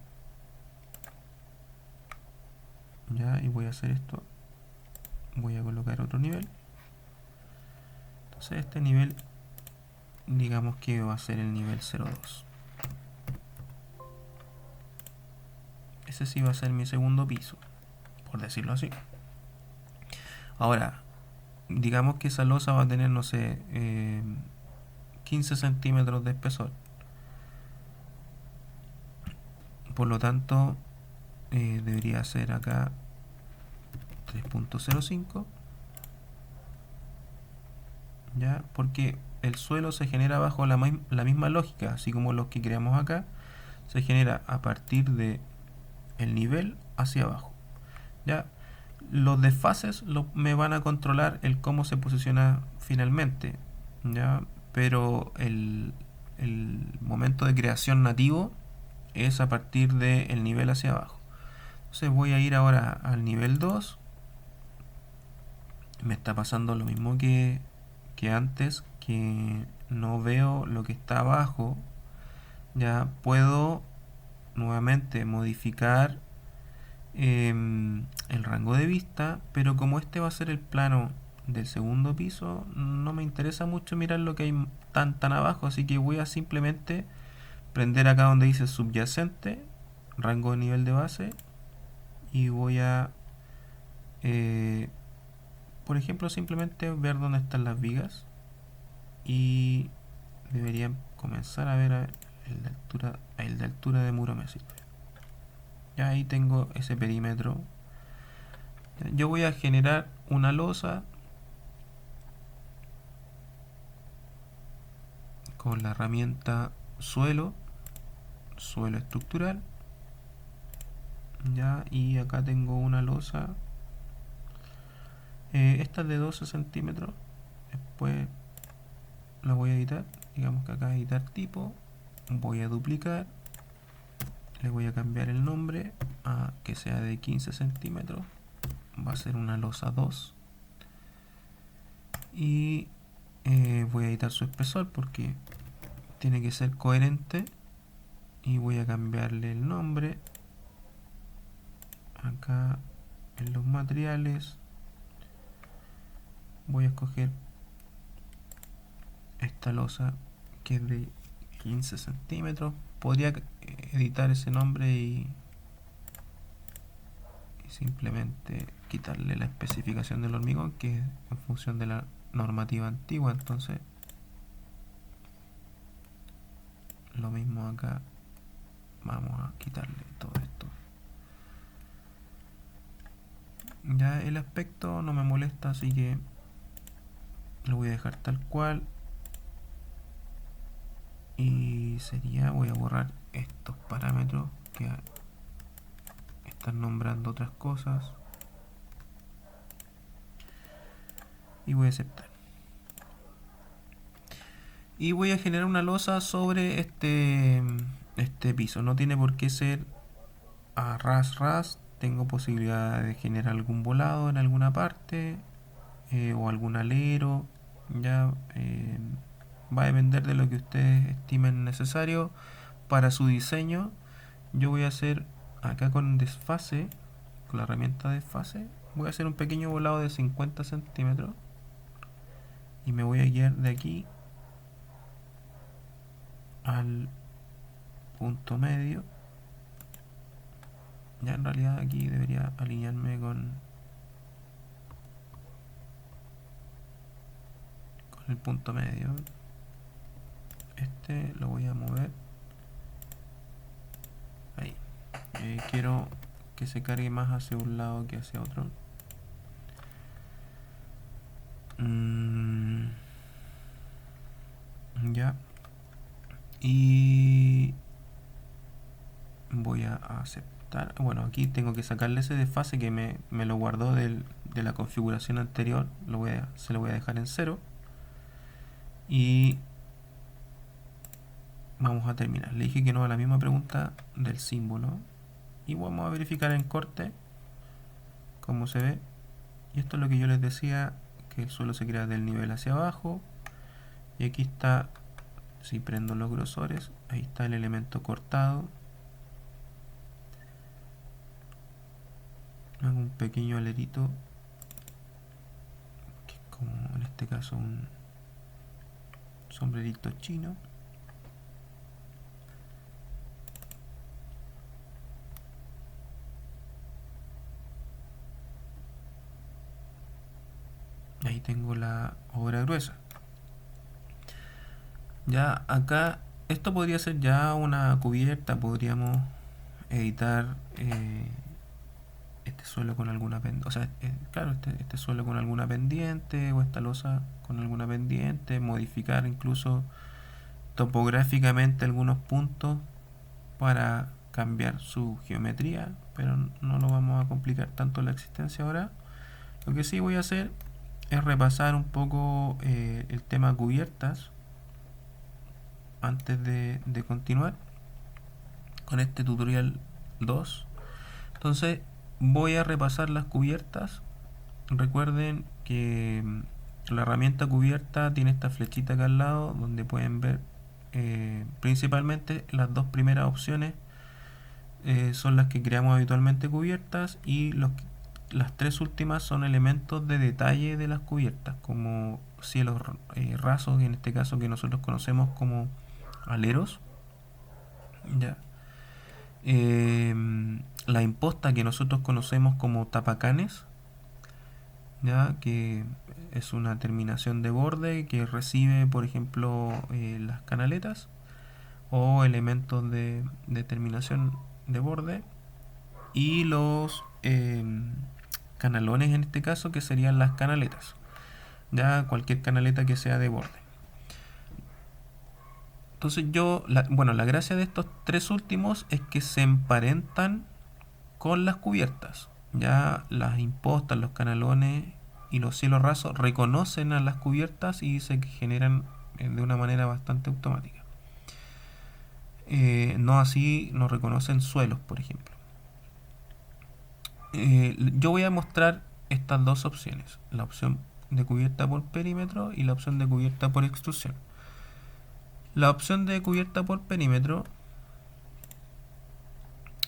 ¿Ya? Y voy a hacer esto. Voy a colocar otro nivel. Entonces este nivel, digamos que va a ser el nivel 02. Ese sí va a ser mi segundo piso, por decirlo así. Ahora, digamos que esa losa va a tener, no sé, 15 centímetros de espesor. Por lo tanto, debería ser acá 3.05. ¿Ya? Porque el suelo se genera bajo la misma lógica, así como los que creamos acá, se genera a partir de el nivel hacia abajo. ¿Ya? Los desfases me van a controlar el cómo se posiciona finalmente. ¿Ya? Pero el momento de creación nativo es a partir del nivel hacia abajo. Entonces voy a ir ahora al nivel 2. Me está pasando lo mismo que antes, que no veo lo que está abajo. Ya puedo nuevamente modificar el rango de vista, pero como este va a ser el plano del segundo piso, no me interesa mucho mirar lo que hay tan abajo, así que voy a simplemente prender acá donde dice subyacente, rango de nivel de base, y voy a eh, por ejemplo simplemente ver dónde están las vigas, y deberían comenzar a ver el de altura de muro me sirve. Ya ahí tengo ese perímetro. Yo voy a generar una losa con la herramienta suelo estructural. Ya, y acá tengo una losa. Esta es de 12 centímetros. Después la voy a editar. Digamos que acá editar tipo. Voy a duplicar. Le voy a cambiar el nombre a que sea de 15 centímetros. Va a ser una losa 2. Y voy a editar su espesor porque tiene que ser coherente. Y voy a cambiarle el nombre acá en los materiales. Voy a escoger esta losa que es de 15 centímetros. Podría editar ese nombre y simplemente quitarle la especificación del hormigón, que es en función de la normativa antigua. Entonces lo mismo acá, vamos a quitarle todo esto. Ya el aspecto no me molesta, así que lo voy a dejar tal cual. Y sería, voy a borrar estos parámetros que están nombrando otras cosas, y voy a aceptar. Y voy a generar una losa sobre este piso. No tiene por qué ser a ras. Tengo posibilidad de generar algún volado en alguna parte, o algún alero. Ya va a depender de lo que ustedes estimen necesario para su diseño. Yo voy a hacer acá con desfase, con la herramienta desfase, voy a hacer un pequeño volado de 50 centímetros y me voy a guiar de aquí al punto medio. Ya en realidad aquí debería alinearme con el punto medio. Este lo voy a mover ahí. Quiero que se cargue más hacia un lado que hacia otro. Ya. Y voy a aceptar. Bueno, aquí tengo que sacarle ese desfase que me lo guardó de la configuración anterior. Se lo voy a dejar en 0. Y vamos a terminar. Le dije que no a la misma pregunta del símbolo. Y vamos a verificar en corte cómo se ve. Y esto es lo que yo les decía, que el suelo se crea del nivel hacia abajo. Y aquí está, si prendo los grosores, ahí está el elemento cortado. Hago un pequeño alerito, que es como en este caso un sombrerito chino. Ahí tengo la obra gruesa. Ya acá, esto podría ser ya una cubierta, podríamos editar este suelo con alguna pendiente, o sea, claro, este suelo con alguna pendiente o esta losa con alguna pendiente, modificar incluso topográficamente algunos puntos para cambiar su geometría, pero no lo vamos a complicar tanto la existencia ahora. Lo que sí voy a hacer es repasar un poco el tema cubiertas antes de continuar con este tutorial 2. Entonces voy a repasar las cubiertas. Recuerden que la herramienta cubierta tiene esta flechita acá al lado donde pueden ver principalmente las dos primeras opciones son las que creamos habitualmente cubiertas, y las tres últimas son elementos de detalle de las cubiertas, como cielos rasos, en este caso que nosotros conocemos como aleros, ¿ya? La imposta que nosotros conocemos como tapacanes, ¿ya? Que es una terminación de borde que recibe, por ejemplo, las canaletas o elementos de terminación de borde, y los canalones en este caso, que serían las canaletas, ya cualquier canaleta que sea de borde. Entonces bueno, la gracia de estos tres últimos es que se emparentan con las cubiertas. Ya las impostas, los canalones y los cielos rasos reconocen a las cubiertas y se generan de una manera bastante automática. No así no reconocen suelos, por ejemplo. Yo voy a mostrar estas dos opciones, la opción de cubierta por perímetro y la opción de cubierta por extrusión. La opción de cubierta por perímetro,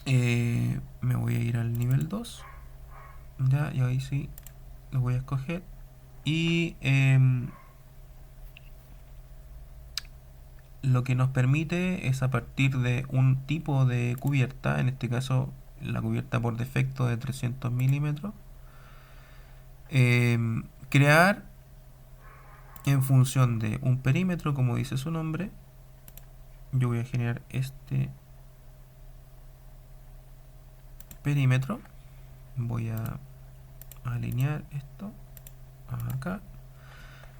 me voy a ir al nivel 2, ya, y ahí sí lo voy a escoger, y lo que nos permite es, a partir de un tipo de cubierta, en este caso la cubierta por defecto de 300 milímetros, crear en función de un perímetro, como dice su nombre. Yo voy a generar este perímetro, voy a alinear esto acá,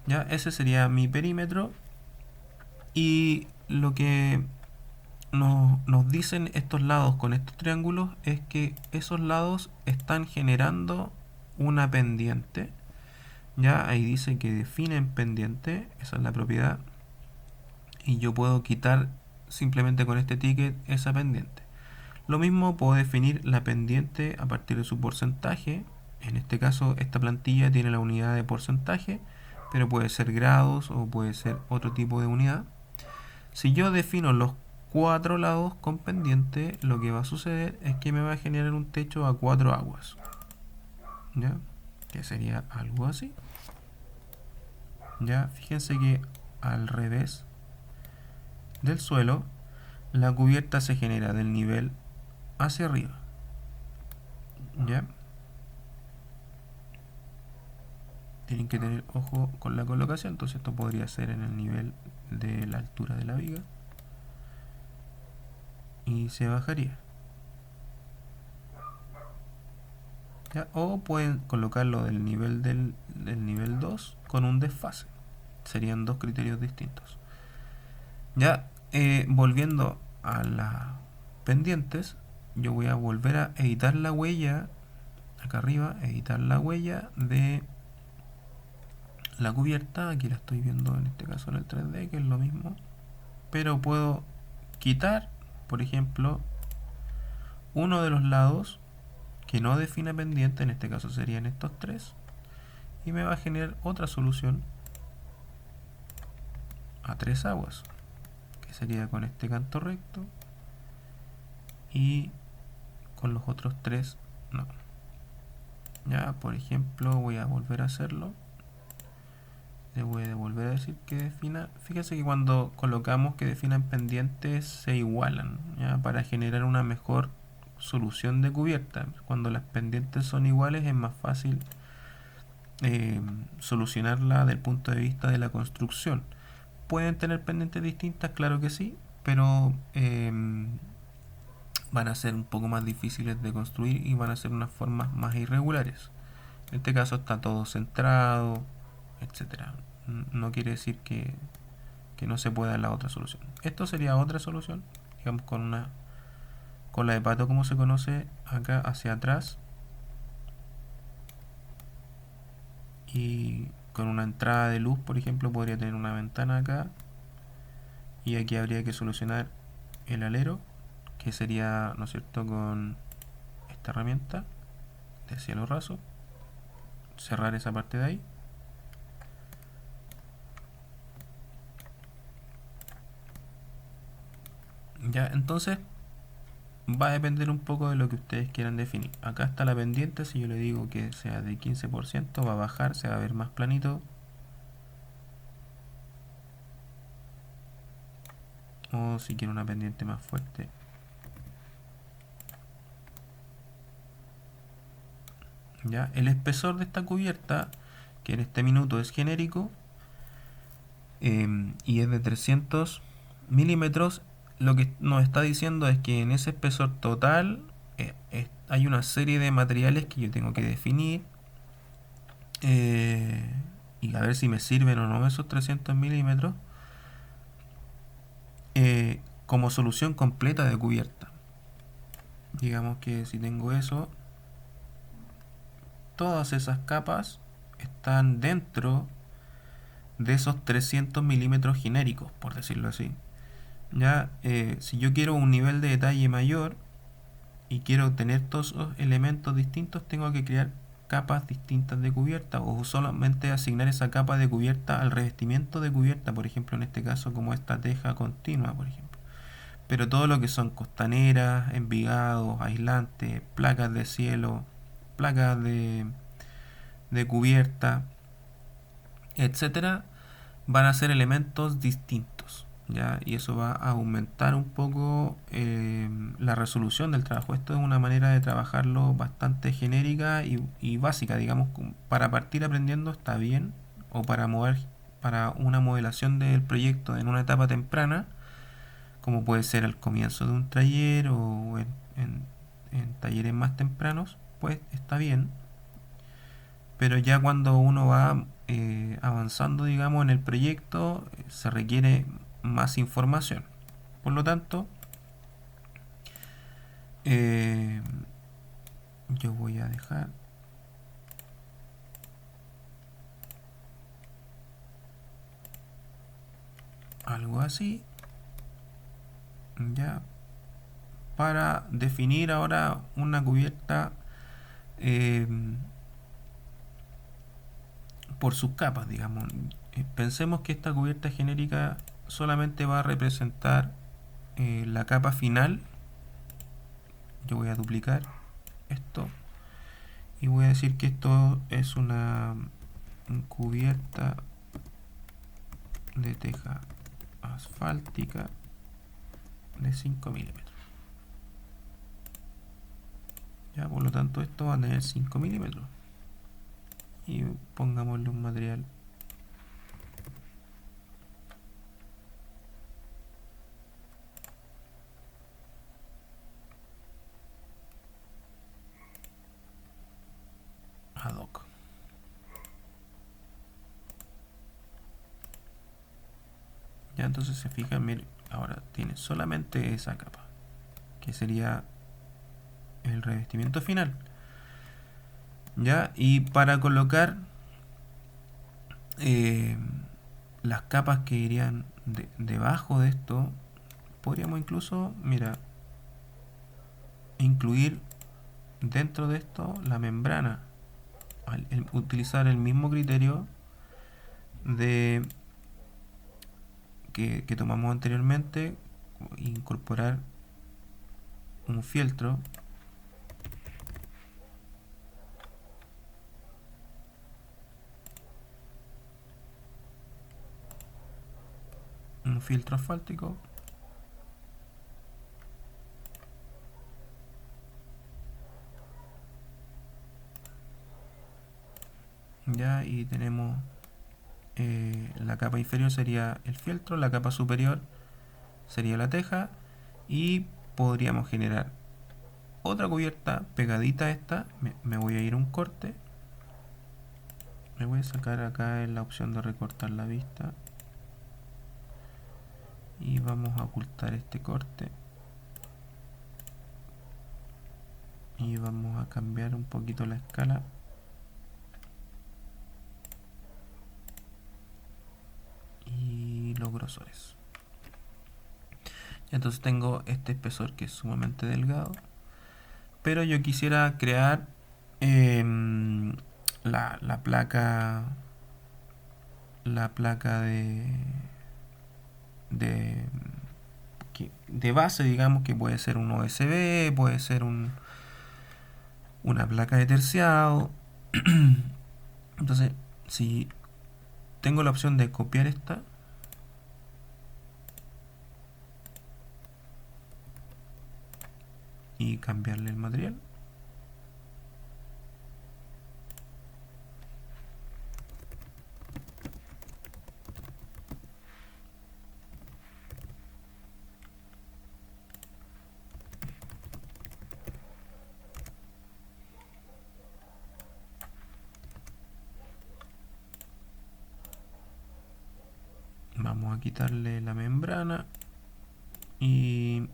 ya, ese sería mi perímetro. Y lo que nos dicen estos lados con estos triángulos es que esos lados están generando una pendiente, ya, ahí dice que definen pendiente, esa es la propiedad, y yo puedo quitar simplemente con este ticket esa pendiente. Lo mismo puedo definir la pendiente a partir de su porcentaje. En este caso esta plantilla tiene la unidad de porcentaje, pero puede ser grados o puede ser otro tipo de unidad. Si yo defino los 4 lados con pendiente, lo que va a suceder es que me va a generar un techo a 4 aguas, ¿ya? Que sería algo así. Ya, fíjense que al revés del suelo, la cubierta se genera del nivel hacia arriba, ¿ya? Tienen que tener ojo con la colocación, entonces esto podría ser en el nivel de la altura de la viga y se bajaría, ¿ya? O pueden colocarlo del nivel 2 con un desfase, serían dos criterios distintos. Ya, volviendo a las pendientes, yo voy a volver a editar la huella acá arriba, editar la huella de la cubierta. Aquí la estoy viendo en este caso en el 3D, que es lo mismo, pero puedo quitar, por ejemplo, uno de los lados que no define pendiente, en este caso serían estos tres, y me va a generar otra solución a 3 aguas, que sería con este canto recto y con los otros 3 no. Ya, por ejemplo, voy a volver a hacerlo. Le voy a volver a decir que defina. Fíjese que cuando colocamos que definan pendientes se igualan, ¿ya? Para generar una mejor solución de cubierta. Cuando las pendientes son iguales es más fácil solucionarla desde el punto de vista de la construcción. ¿Pueden tener pendientes distintas? Claro que sí, pero van a ser un poco más difíciles de construir y van a ser unas formas más irregulares. En este caso está todo centrado, etcétera. No quiere decir que no se pueda la otra solución. Esto sería otra solución, digamos con una cola de pato como se conoce acá hacia atrás y con una entrada de luz, por ejemplo, podría tener una ventana acá y aquí habría que solucionar el alero, que sería, ¿no es cierto?, con esta herramienta de cielo raso, cerrar esa parte de ahí. Ya, entonces va a depender un poco de lo que ustedes quieran definir. Acá está la pendiente, si yo le digo que sea de 15%, va a bajar, se va a ver más planito. O si quiero una pendiente más fuerte. Ya, el espesor de esta cubierta, que en este minuto es genérico, y es de 300 milímetros, lo que nos está diciendo es que en ese espesor total hay una serie de materiales que yo tengo que definir, y a ver si me sirven o no esos 300 milímetros como solución completa de cubierta. Digamos que si tengo eso, todas esas capas están dentro de esos 300 milímetros genéricos, por decirlo así. Ya, si yo quiero un nivel de detalle mayor y quiero tener todos esos elementos distintos, tengo que crear capas distintas de cubierta o solamente asignar esa capa de cubierta al revestimiento de cubierta, por ejemplo, en este caso como esta teja continua, por ejemplo. Pero todo lo que son costaneras, envigados, aislantes, placas de cielo, placas de cubierta, etcétera, van a ser elementos distintos, ¿ya? Y eso va a aumentar un poco la resolución del trabajo. Esto es una manera de trabajarlo bastante genérica y básica, digamos, para partir aprendiendo está bien, o para una modelación del proyecto en una etapa temprana, como puede ser al comienzo de un taller o en talleres más tempranos, pues está bien. Pero ya cuando uno va avanzando, digamos, en el proyecto, se requiere más información. Por lo tanto, eh, yo voy a dejar algo así, ya, para definir ahora una cubierta por sus capas, digamos. Pensemos que esta cubierta genérica solamente va a representar la capa final. Yo voy a duplicar esto y voy a decir que esto es una cubierta de teja asfáltica de 5 milímetros. Ya, por lo tanto esto va a tener 5 milímetros. Y pongámosle un material ad hoc. Ya, entonces se fijan, miren, ahora tiene solamente esa capa, que sería el revestimiento final. Ya, y para colocar eh, las capas que irían debajo de esto, podríamos incluso, mira, incluir dentro de esto la membrana, utilizar el mismo criterio de que tomamos anteriormente, incorporar un fieltro asfáltico, ya, y tenemos la capa inferior sería el fieltro, la capa superior sería la teja, y podríamos generar otra cubierta pegadita a esta. Me voy a ir a un corte, me voy a sacar acá en la opción de recortar la vista y vamos a ocultar este corte y vamos a cambiar un poquito la escala y los grosores. Entonces tengo este espesor que es sumamente delgado, pero yo quisiera crear la placa de de base, digamos, que puede ser un OSB, puede ser una placa de terciado. Entonces, si tengo la opción de copiar esta y cambiarle el material, vamos a quitarle la membrana y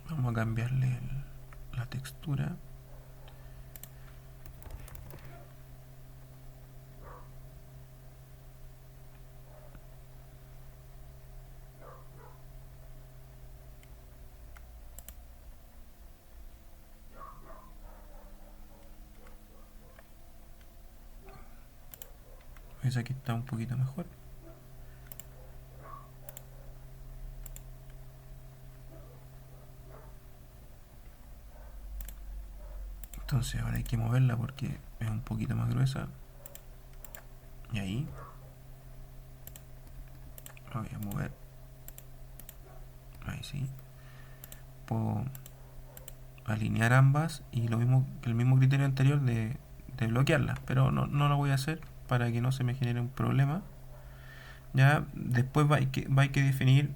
vamos a cambiarle la textura. Pues aquí está un poquito mejor. Entonces ahora hay que moverla porque es un poquito más gruesa. Y ahí la voy a mover. Ahí sí. Puedo alinear ambas y lo mismo que el mismo criterio anterior de bloquearlas, pero no lo voy a hacer para que no se me genere un problema. Ya después va que definir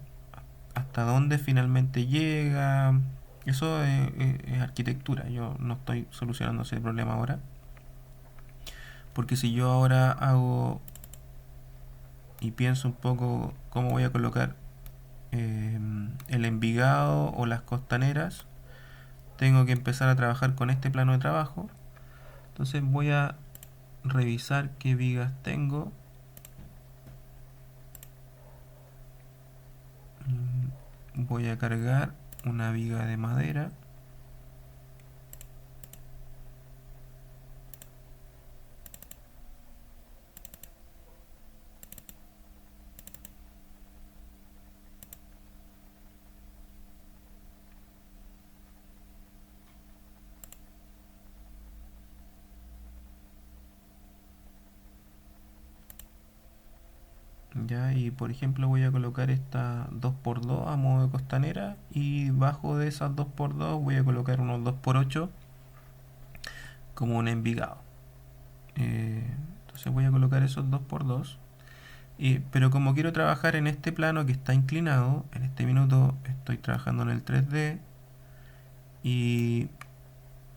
hasta dónde finalmente llega. Eso es arquitectura. Yo no estoy solucionando ese problema ahora, porque si yo ahora hago y pienso un poco cómo voy a colocar el Envigado o las Costaneras, tengo que empezar a trabajar con este plano de trabajo. Entonces voy a revisar qué vigas tengo. Voy a cargar una viga de madera. Ya, y por ejemplo voy a colocar esta 2x2 a modo de costanera, y bajo de esas 2x2 voy a colocar unos 2x8 como un envigado. Entonces voy a colocar esos 2x2. Pero como quiero trabajar en este plano que está inclinado, en este minuto estoy trabajando en el 3D, y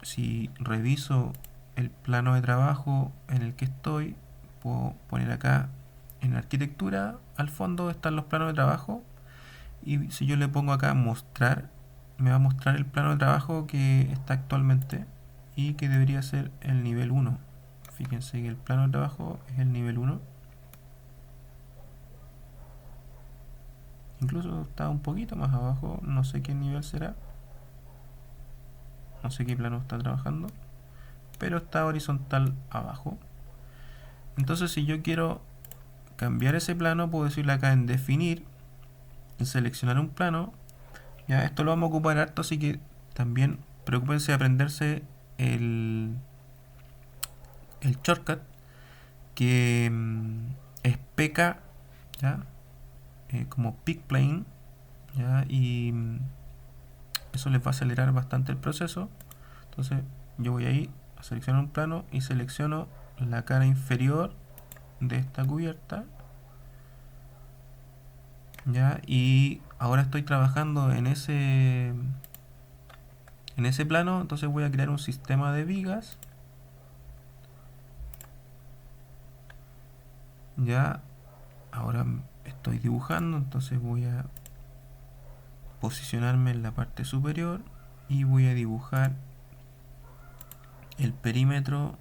si reviso el plano de trabajo en el que estoy, puedo poner acá en arquitectura, al fondo están los planos de trabajo, y si yo le pongo acá mostrar, me va a mostrar el plano de trabajo que está actualmente y que debería ser el nivel 1. Fíjense que el plano de trabajo es el nivel 1. Incluso está un poquito más abajo, no sé qué nivel será, no sé qué plano está trabajando, pero está horizontal abajo. Entonces si yo quiero cambiar ese plano, puedo decirle acá en definir, en seleccionar un plano. Ya, esto lo vamos a ocupar harto, así que también preocúpense de aprenderse el shortcut, que es PK, ¿ya? Como pick plane, ¿ya? Y eso les va a acelerar bastante el proceso. Entonces yo voy ahí a seleccionar un plano y selecciono la cara inferior de esta cubierta, ¿ya? Y ahora estoy trabajando en ese plano, entonces voy a crear un sistema de vigas. Ya, ahora estoy dibujando, entonces voy a posicionarme en la parte superior y voy a dibujar el perímetro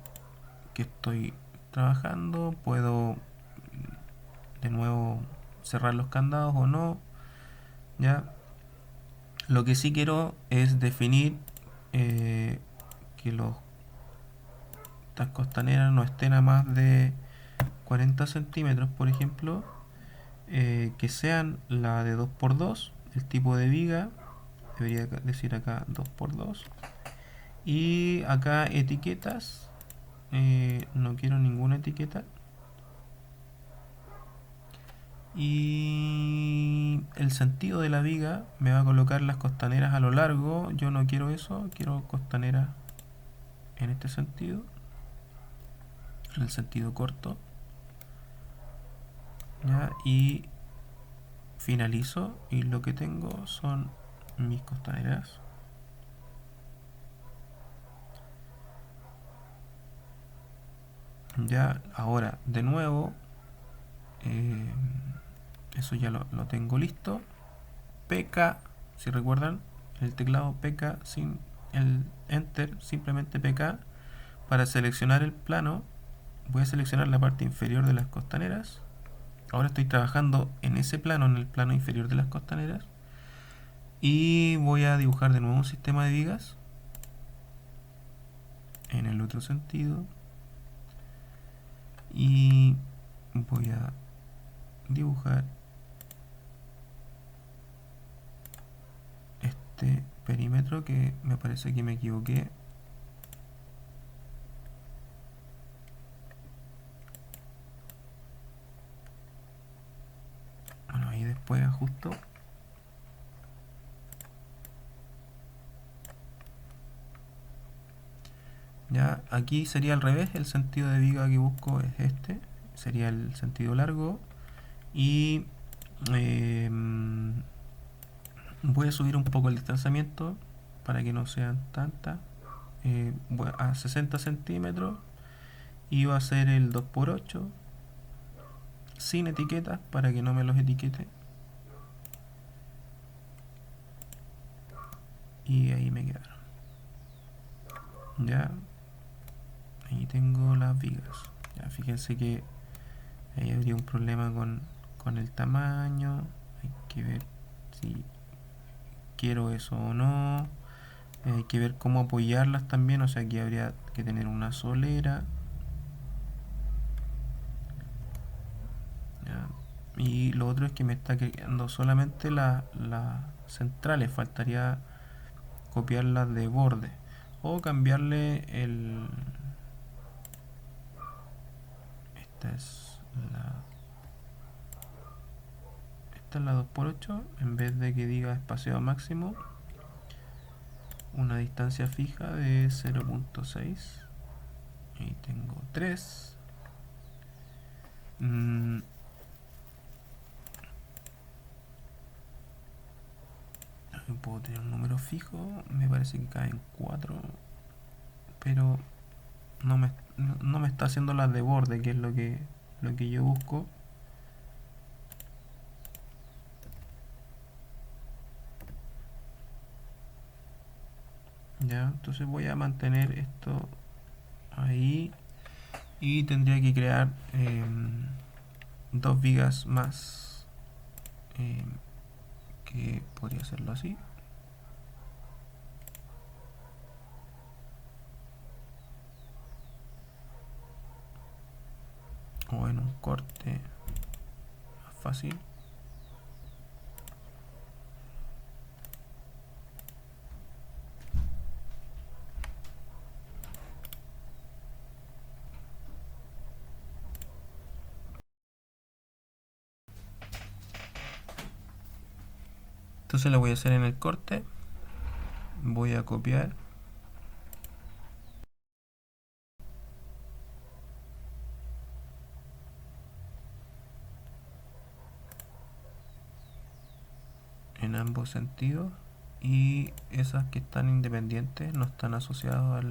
que estoy trabajando. Puedo de nuevo cerrar los candados o no. Ya, lo que sí quiero es definir que estas costaneras no estén a más de 40 centímetros, por ejemplo, que sean la de 2x2, el tipo de viga, debería decir acá 2x2, y acá etiquetas, no quiero ninguna etiqueta, y el sentido de la viga me va a colocar las costaneras a lo largo. Yo no quiero eso, quiero costaneras en este sentido, en el sentido corto, ¿ya? Y finalizo y lo que tengo son mis costaneras. Ya, ahora de nuevo, eh, eso ya lo tengo listo. PK, si recuerdan, el teclado PK sin el enter, simplemente PK. Para seleccionar el plano, voy a seleccionar la parte inferior de las costaneras. Ahora estoy trabajando en ese plano, en el plano inferior de las costaneras, y voy a dibujar de nuevo un sistema de vigas en el otro sentido, y voy a dibujar este perímetro, que me parece que me equivoqué. Bueno, ahí después ajusto. Ya, aquí sería al revés, el sentido de viga que busco es este, sería el sentido largo, y eh, voy a subir un poco el distanciamiento para que no sean tantas, a 60 centímetros, y va a ser el 2x8 sin etiquetas para que no me los etiquete, y ahí me quedaron. Ya, ahí tengo las vigas. Ya, fíjense que ahí habría un problema con el tamaño. Hay que ver si quiero eso o no. Hay que ver cómo apoyarlas también. O sea, aquí habría que tener una solera. Ya. Y lo otro es que me está quedando solamente las centrales. Faltaría copiarlas de borde. O cambiarle el... Esta es la... Esta es la 2x8. En vez de que diga espacio máximo, una distancia fija de 0.6. Ahí tengo 3. Mm, puedo tener un número fijo. Me parece que caen 4. Pero no me está haciendo las de borde, que es lo que yo busco. Ya, entonces voy a mantener esto ahí. Y tendría que crear dos vigas más. em, que podría hacerlo así. O en un corte más fácil. Entonces lo voy a hacer en el corte. Voy a copiar. En ambos sentidos. Y esas que están independientes no están asociadas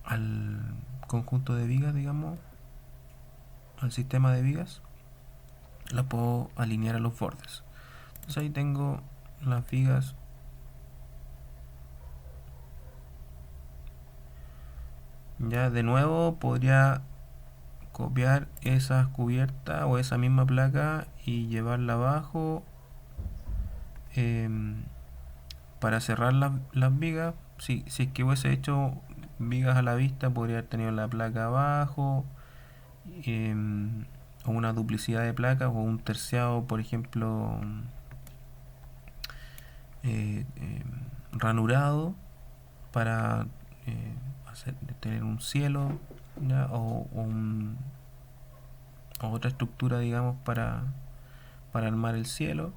al conjunto de vigas, digamos, al sistema de vigas, la puedo alinear a los bordes. Entonces ahí tengo las vigas. Ya de nuevo podría copiar esa cubierta o esa misma placa y llevarla abajo, em, para cerrar las vigas. Si es que hubiese hecho vigas a la vista, podría haber tenido la placa abajo, em, o una duplicidad de placas o un terciado, por ejemplo, ranurado para eh, tener un cielo, ¿ya? O otra estructura, digamos, para armar el cielo.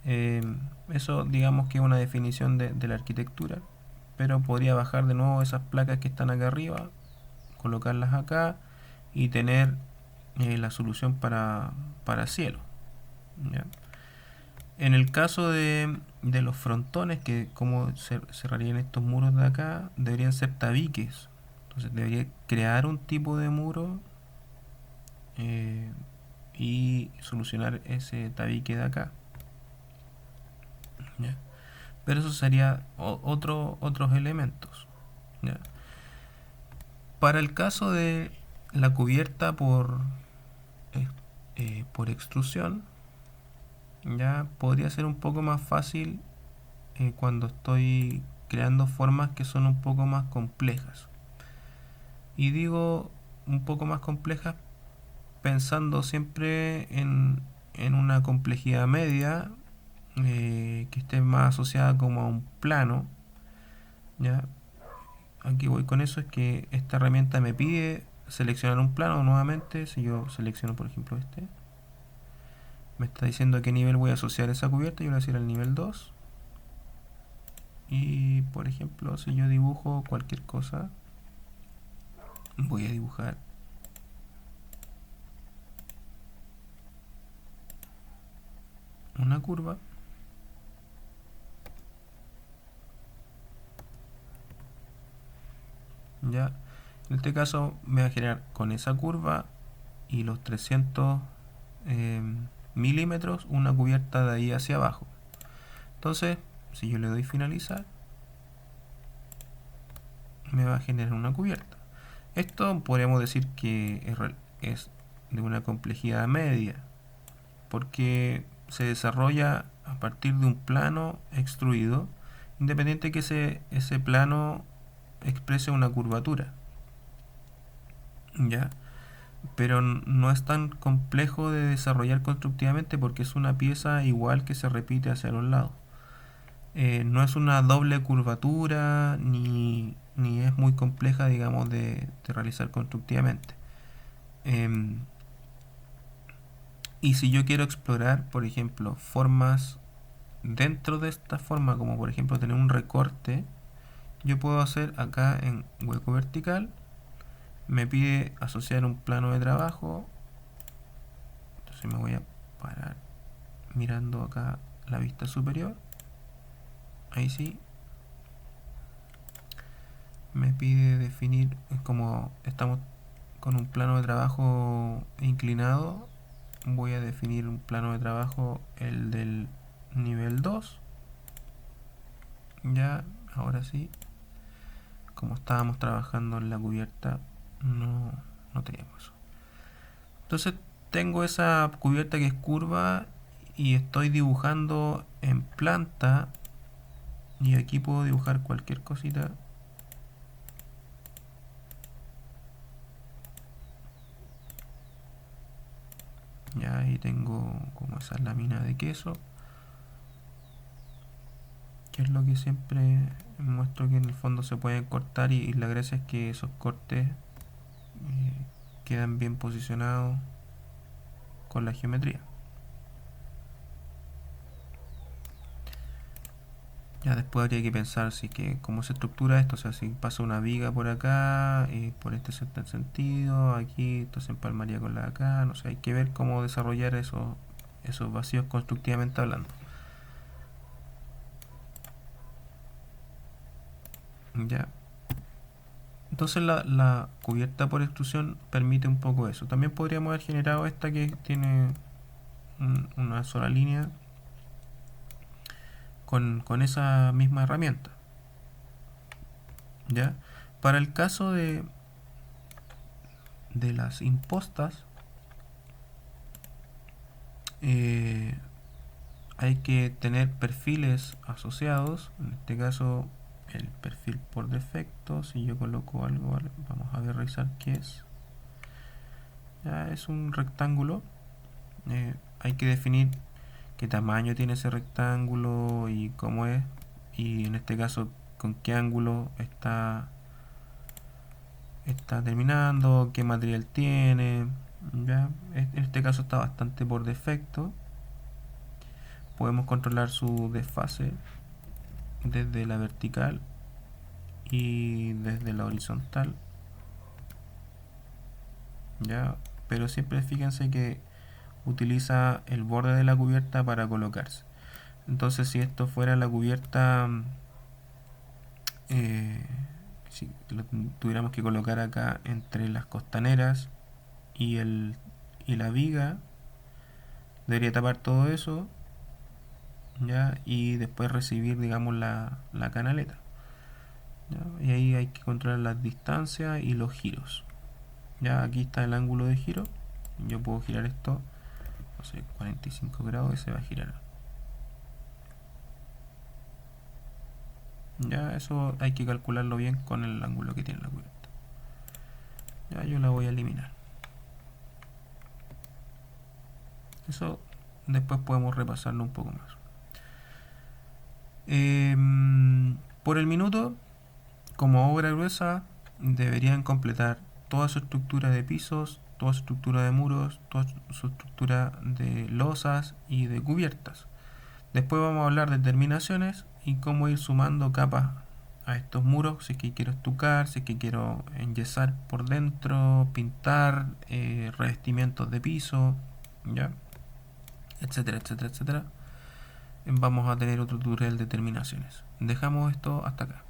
Eh, Eso, digamos que es una definición de la arquitectura, pero podría bajar de nuevo esas placas que están acá arriba, colocarlas acá y tener la solución para cielo, ¿ya? En el caso de los frontones, que como cerrarían estos muros de acá, deberían ser tabiques. Entonces debería crear un tipo de muro, eh, y solucionar ese tabique de acá, ¿ya? Pero eso sería otros elementos, ¿ya? Para el caso de la cubierta eh, por extrusión, ya podría ser un poco más fácil cuando estoy creando formas que son un poco más complejas. Y digo un poco más complejas pensando siempre en una complejidad media, que esté más asociada como a un plano, ¿ya? Aquí voy con eso, es que esta herramienta me pide seleccionar un plano nuevamente. Si yo selecciono por ejemplo este, me está diciendo a qué nivel voy a asociar esa cubierta. Yo voy a decir el nivel 2. Y por ejemplo, si yo dibujo cualquier cosa, voy a dibujar una curva, ya. En este caso me va a generar con esa curva y los 300 milímetros una cubierta de ahí hacia abajo. Entonces, si yo le doy finalizar, me va a generar una cubierta. Esto podríamos decir que es de una complejidad media, porque se desarrolla a partir de un plano extruido, independiente que ese plano exprese una curvatura, ¿ya? Pero no es tan complejo de desarrollar constructivamente porque es una pieza igual que se repite hacia los lados. No es una doble curvatura ni es muy compleja, digamos, de realizar constructivamente. Em, y si yo quiero explorar, por ejemplo, formas dentro de esta forma, como por ejemplo tener un recorte, yo puedo hacer acá en hueco vertical, me pide asociar un plano de trabajo, entonces me voy a parar mirando acá la vista superior, ahí sí, me pide definir, como estamos con un plano de trabajo inclinado, voy a definir un plano de trabajo, el del nivel 2, ya, ahora sí, como estábamos trabajando en la cubierta, no teníamos eso. Entonces tengo esa cubierta que es curva y estoy dibujando en planta, y aquí puedo dibujar cualquier cosita. Ya ahí tengo como esa lámina de queso, que es lo que siempre muestro, que en el fondo se pueden cortar, y la gracia es que esos cortes quedan bien posicionados con la geometría. Ya después habría que pensar si que cómo se estructura esto, o sea, si pasa una viga por acá, por este sentido, aquí esto se empalmaría con la de acá, no sé, hay que ver cómo desarrollar esos vacíos constructivamente hablando. Ya. Entonces la cubierta por extrusión permite un poco eso. También podríamos haber generado esta que tiene una sola línea con esa misma herramienta. ¿Ya? Para el caso de las impostas, eh, hay que tener perfiles asociados. En este caso, el perfil por defecto, si yo coloco algo, vamos a ver, revisar qué es. Ya es un rectángulo. Hay que definir qué tamaño tiene ese rectángulo y cómo es, y en este caso con qué ángulo está terminando, qué material tiene. ¿Ya? En este caso está bastante por defecto. Podemos controlar su desfase desde la vertical y desde la horizontal, ¿ya? Pero siempre fíjense que utiliza el borde de la cubierta para colocarse. Entonces, si esto fuera la cubierta, eh, si lo tuviéramos que colocar acá entre las costaneras y la viga, debería tapar todo eso, ¿ya? Y después recibir, digamos, la canaleta, ¿ya? Y ahí hay que controlar las distancias y los giros. Ya aquí está el ángulo de giro, yo puedo girar esto, no sé, 45 grados, y se va a girar. Ya eso hay que calcularlo bien con el ángulo que tiene la cubierta. Ya yo la voy a eliminar. Eso después podemos repasarlo un poco más. Por el minuto, como obra gruesa, deberían completar toda su estructura de pisos, toda su estructura de muros, toda su estructura de losas y de cubiertas. Después vamos a hablar de terminaciones y cómo ir sumando capas a estos muros, si es que quiero estucar, si es que quiero enyesar por dentro, pintar, revestimientos de piso, ¿ya? Etcétera, etcétera, etcétera. Vamos a tener otro tutorial de terminaciones. Dejamos esto hasta acá.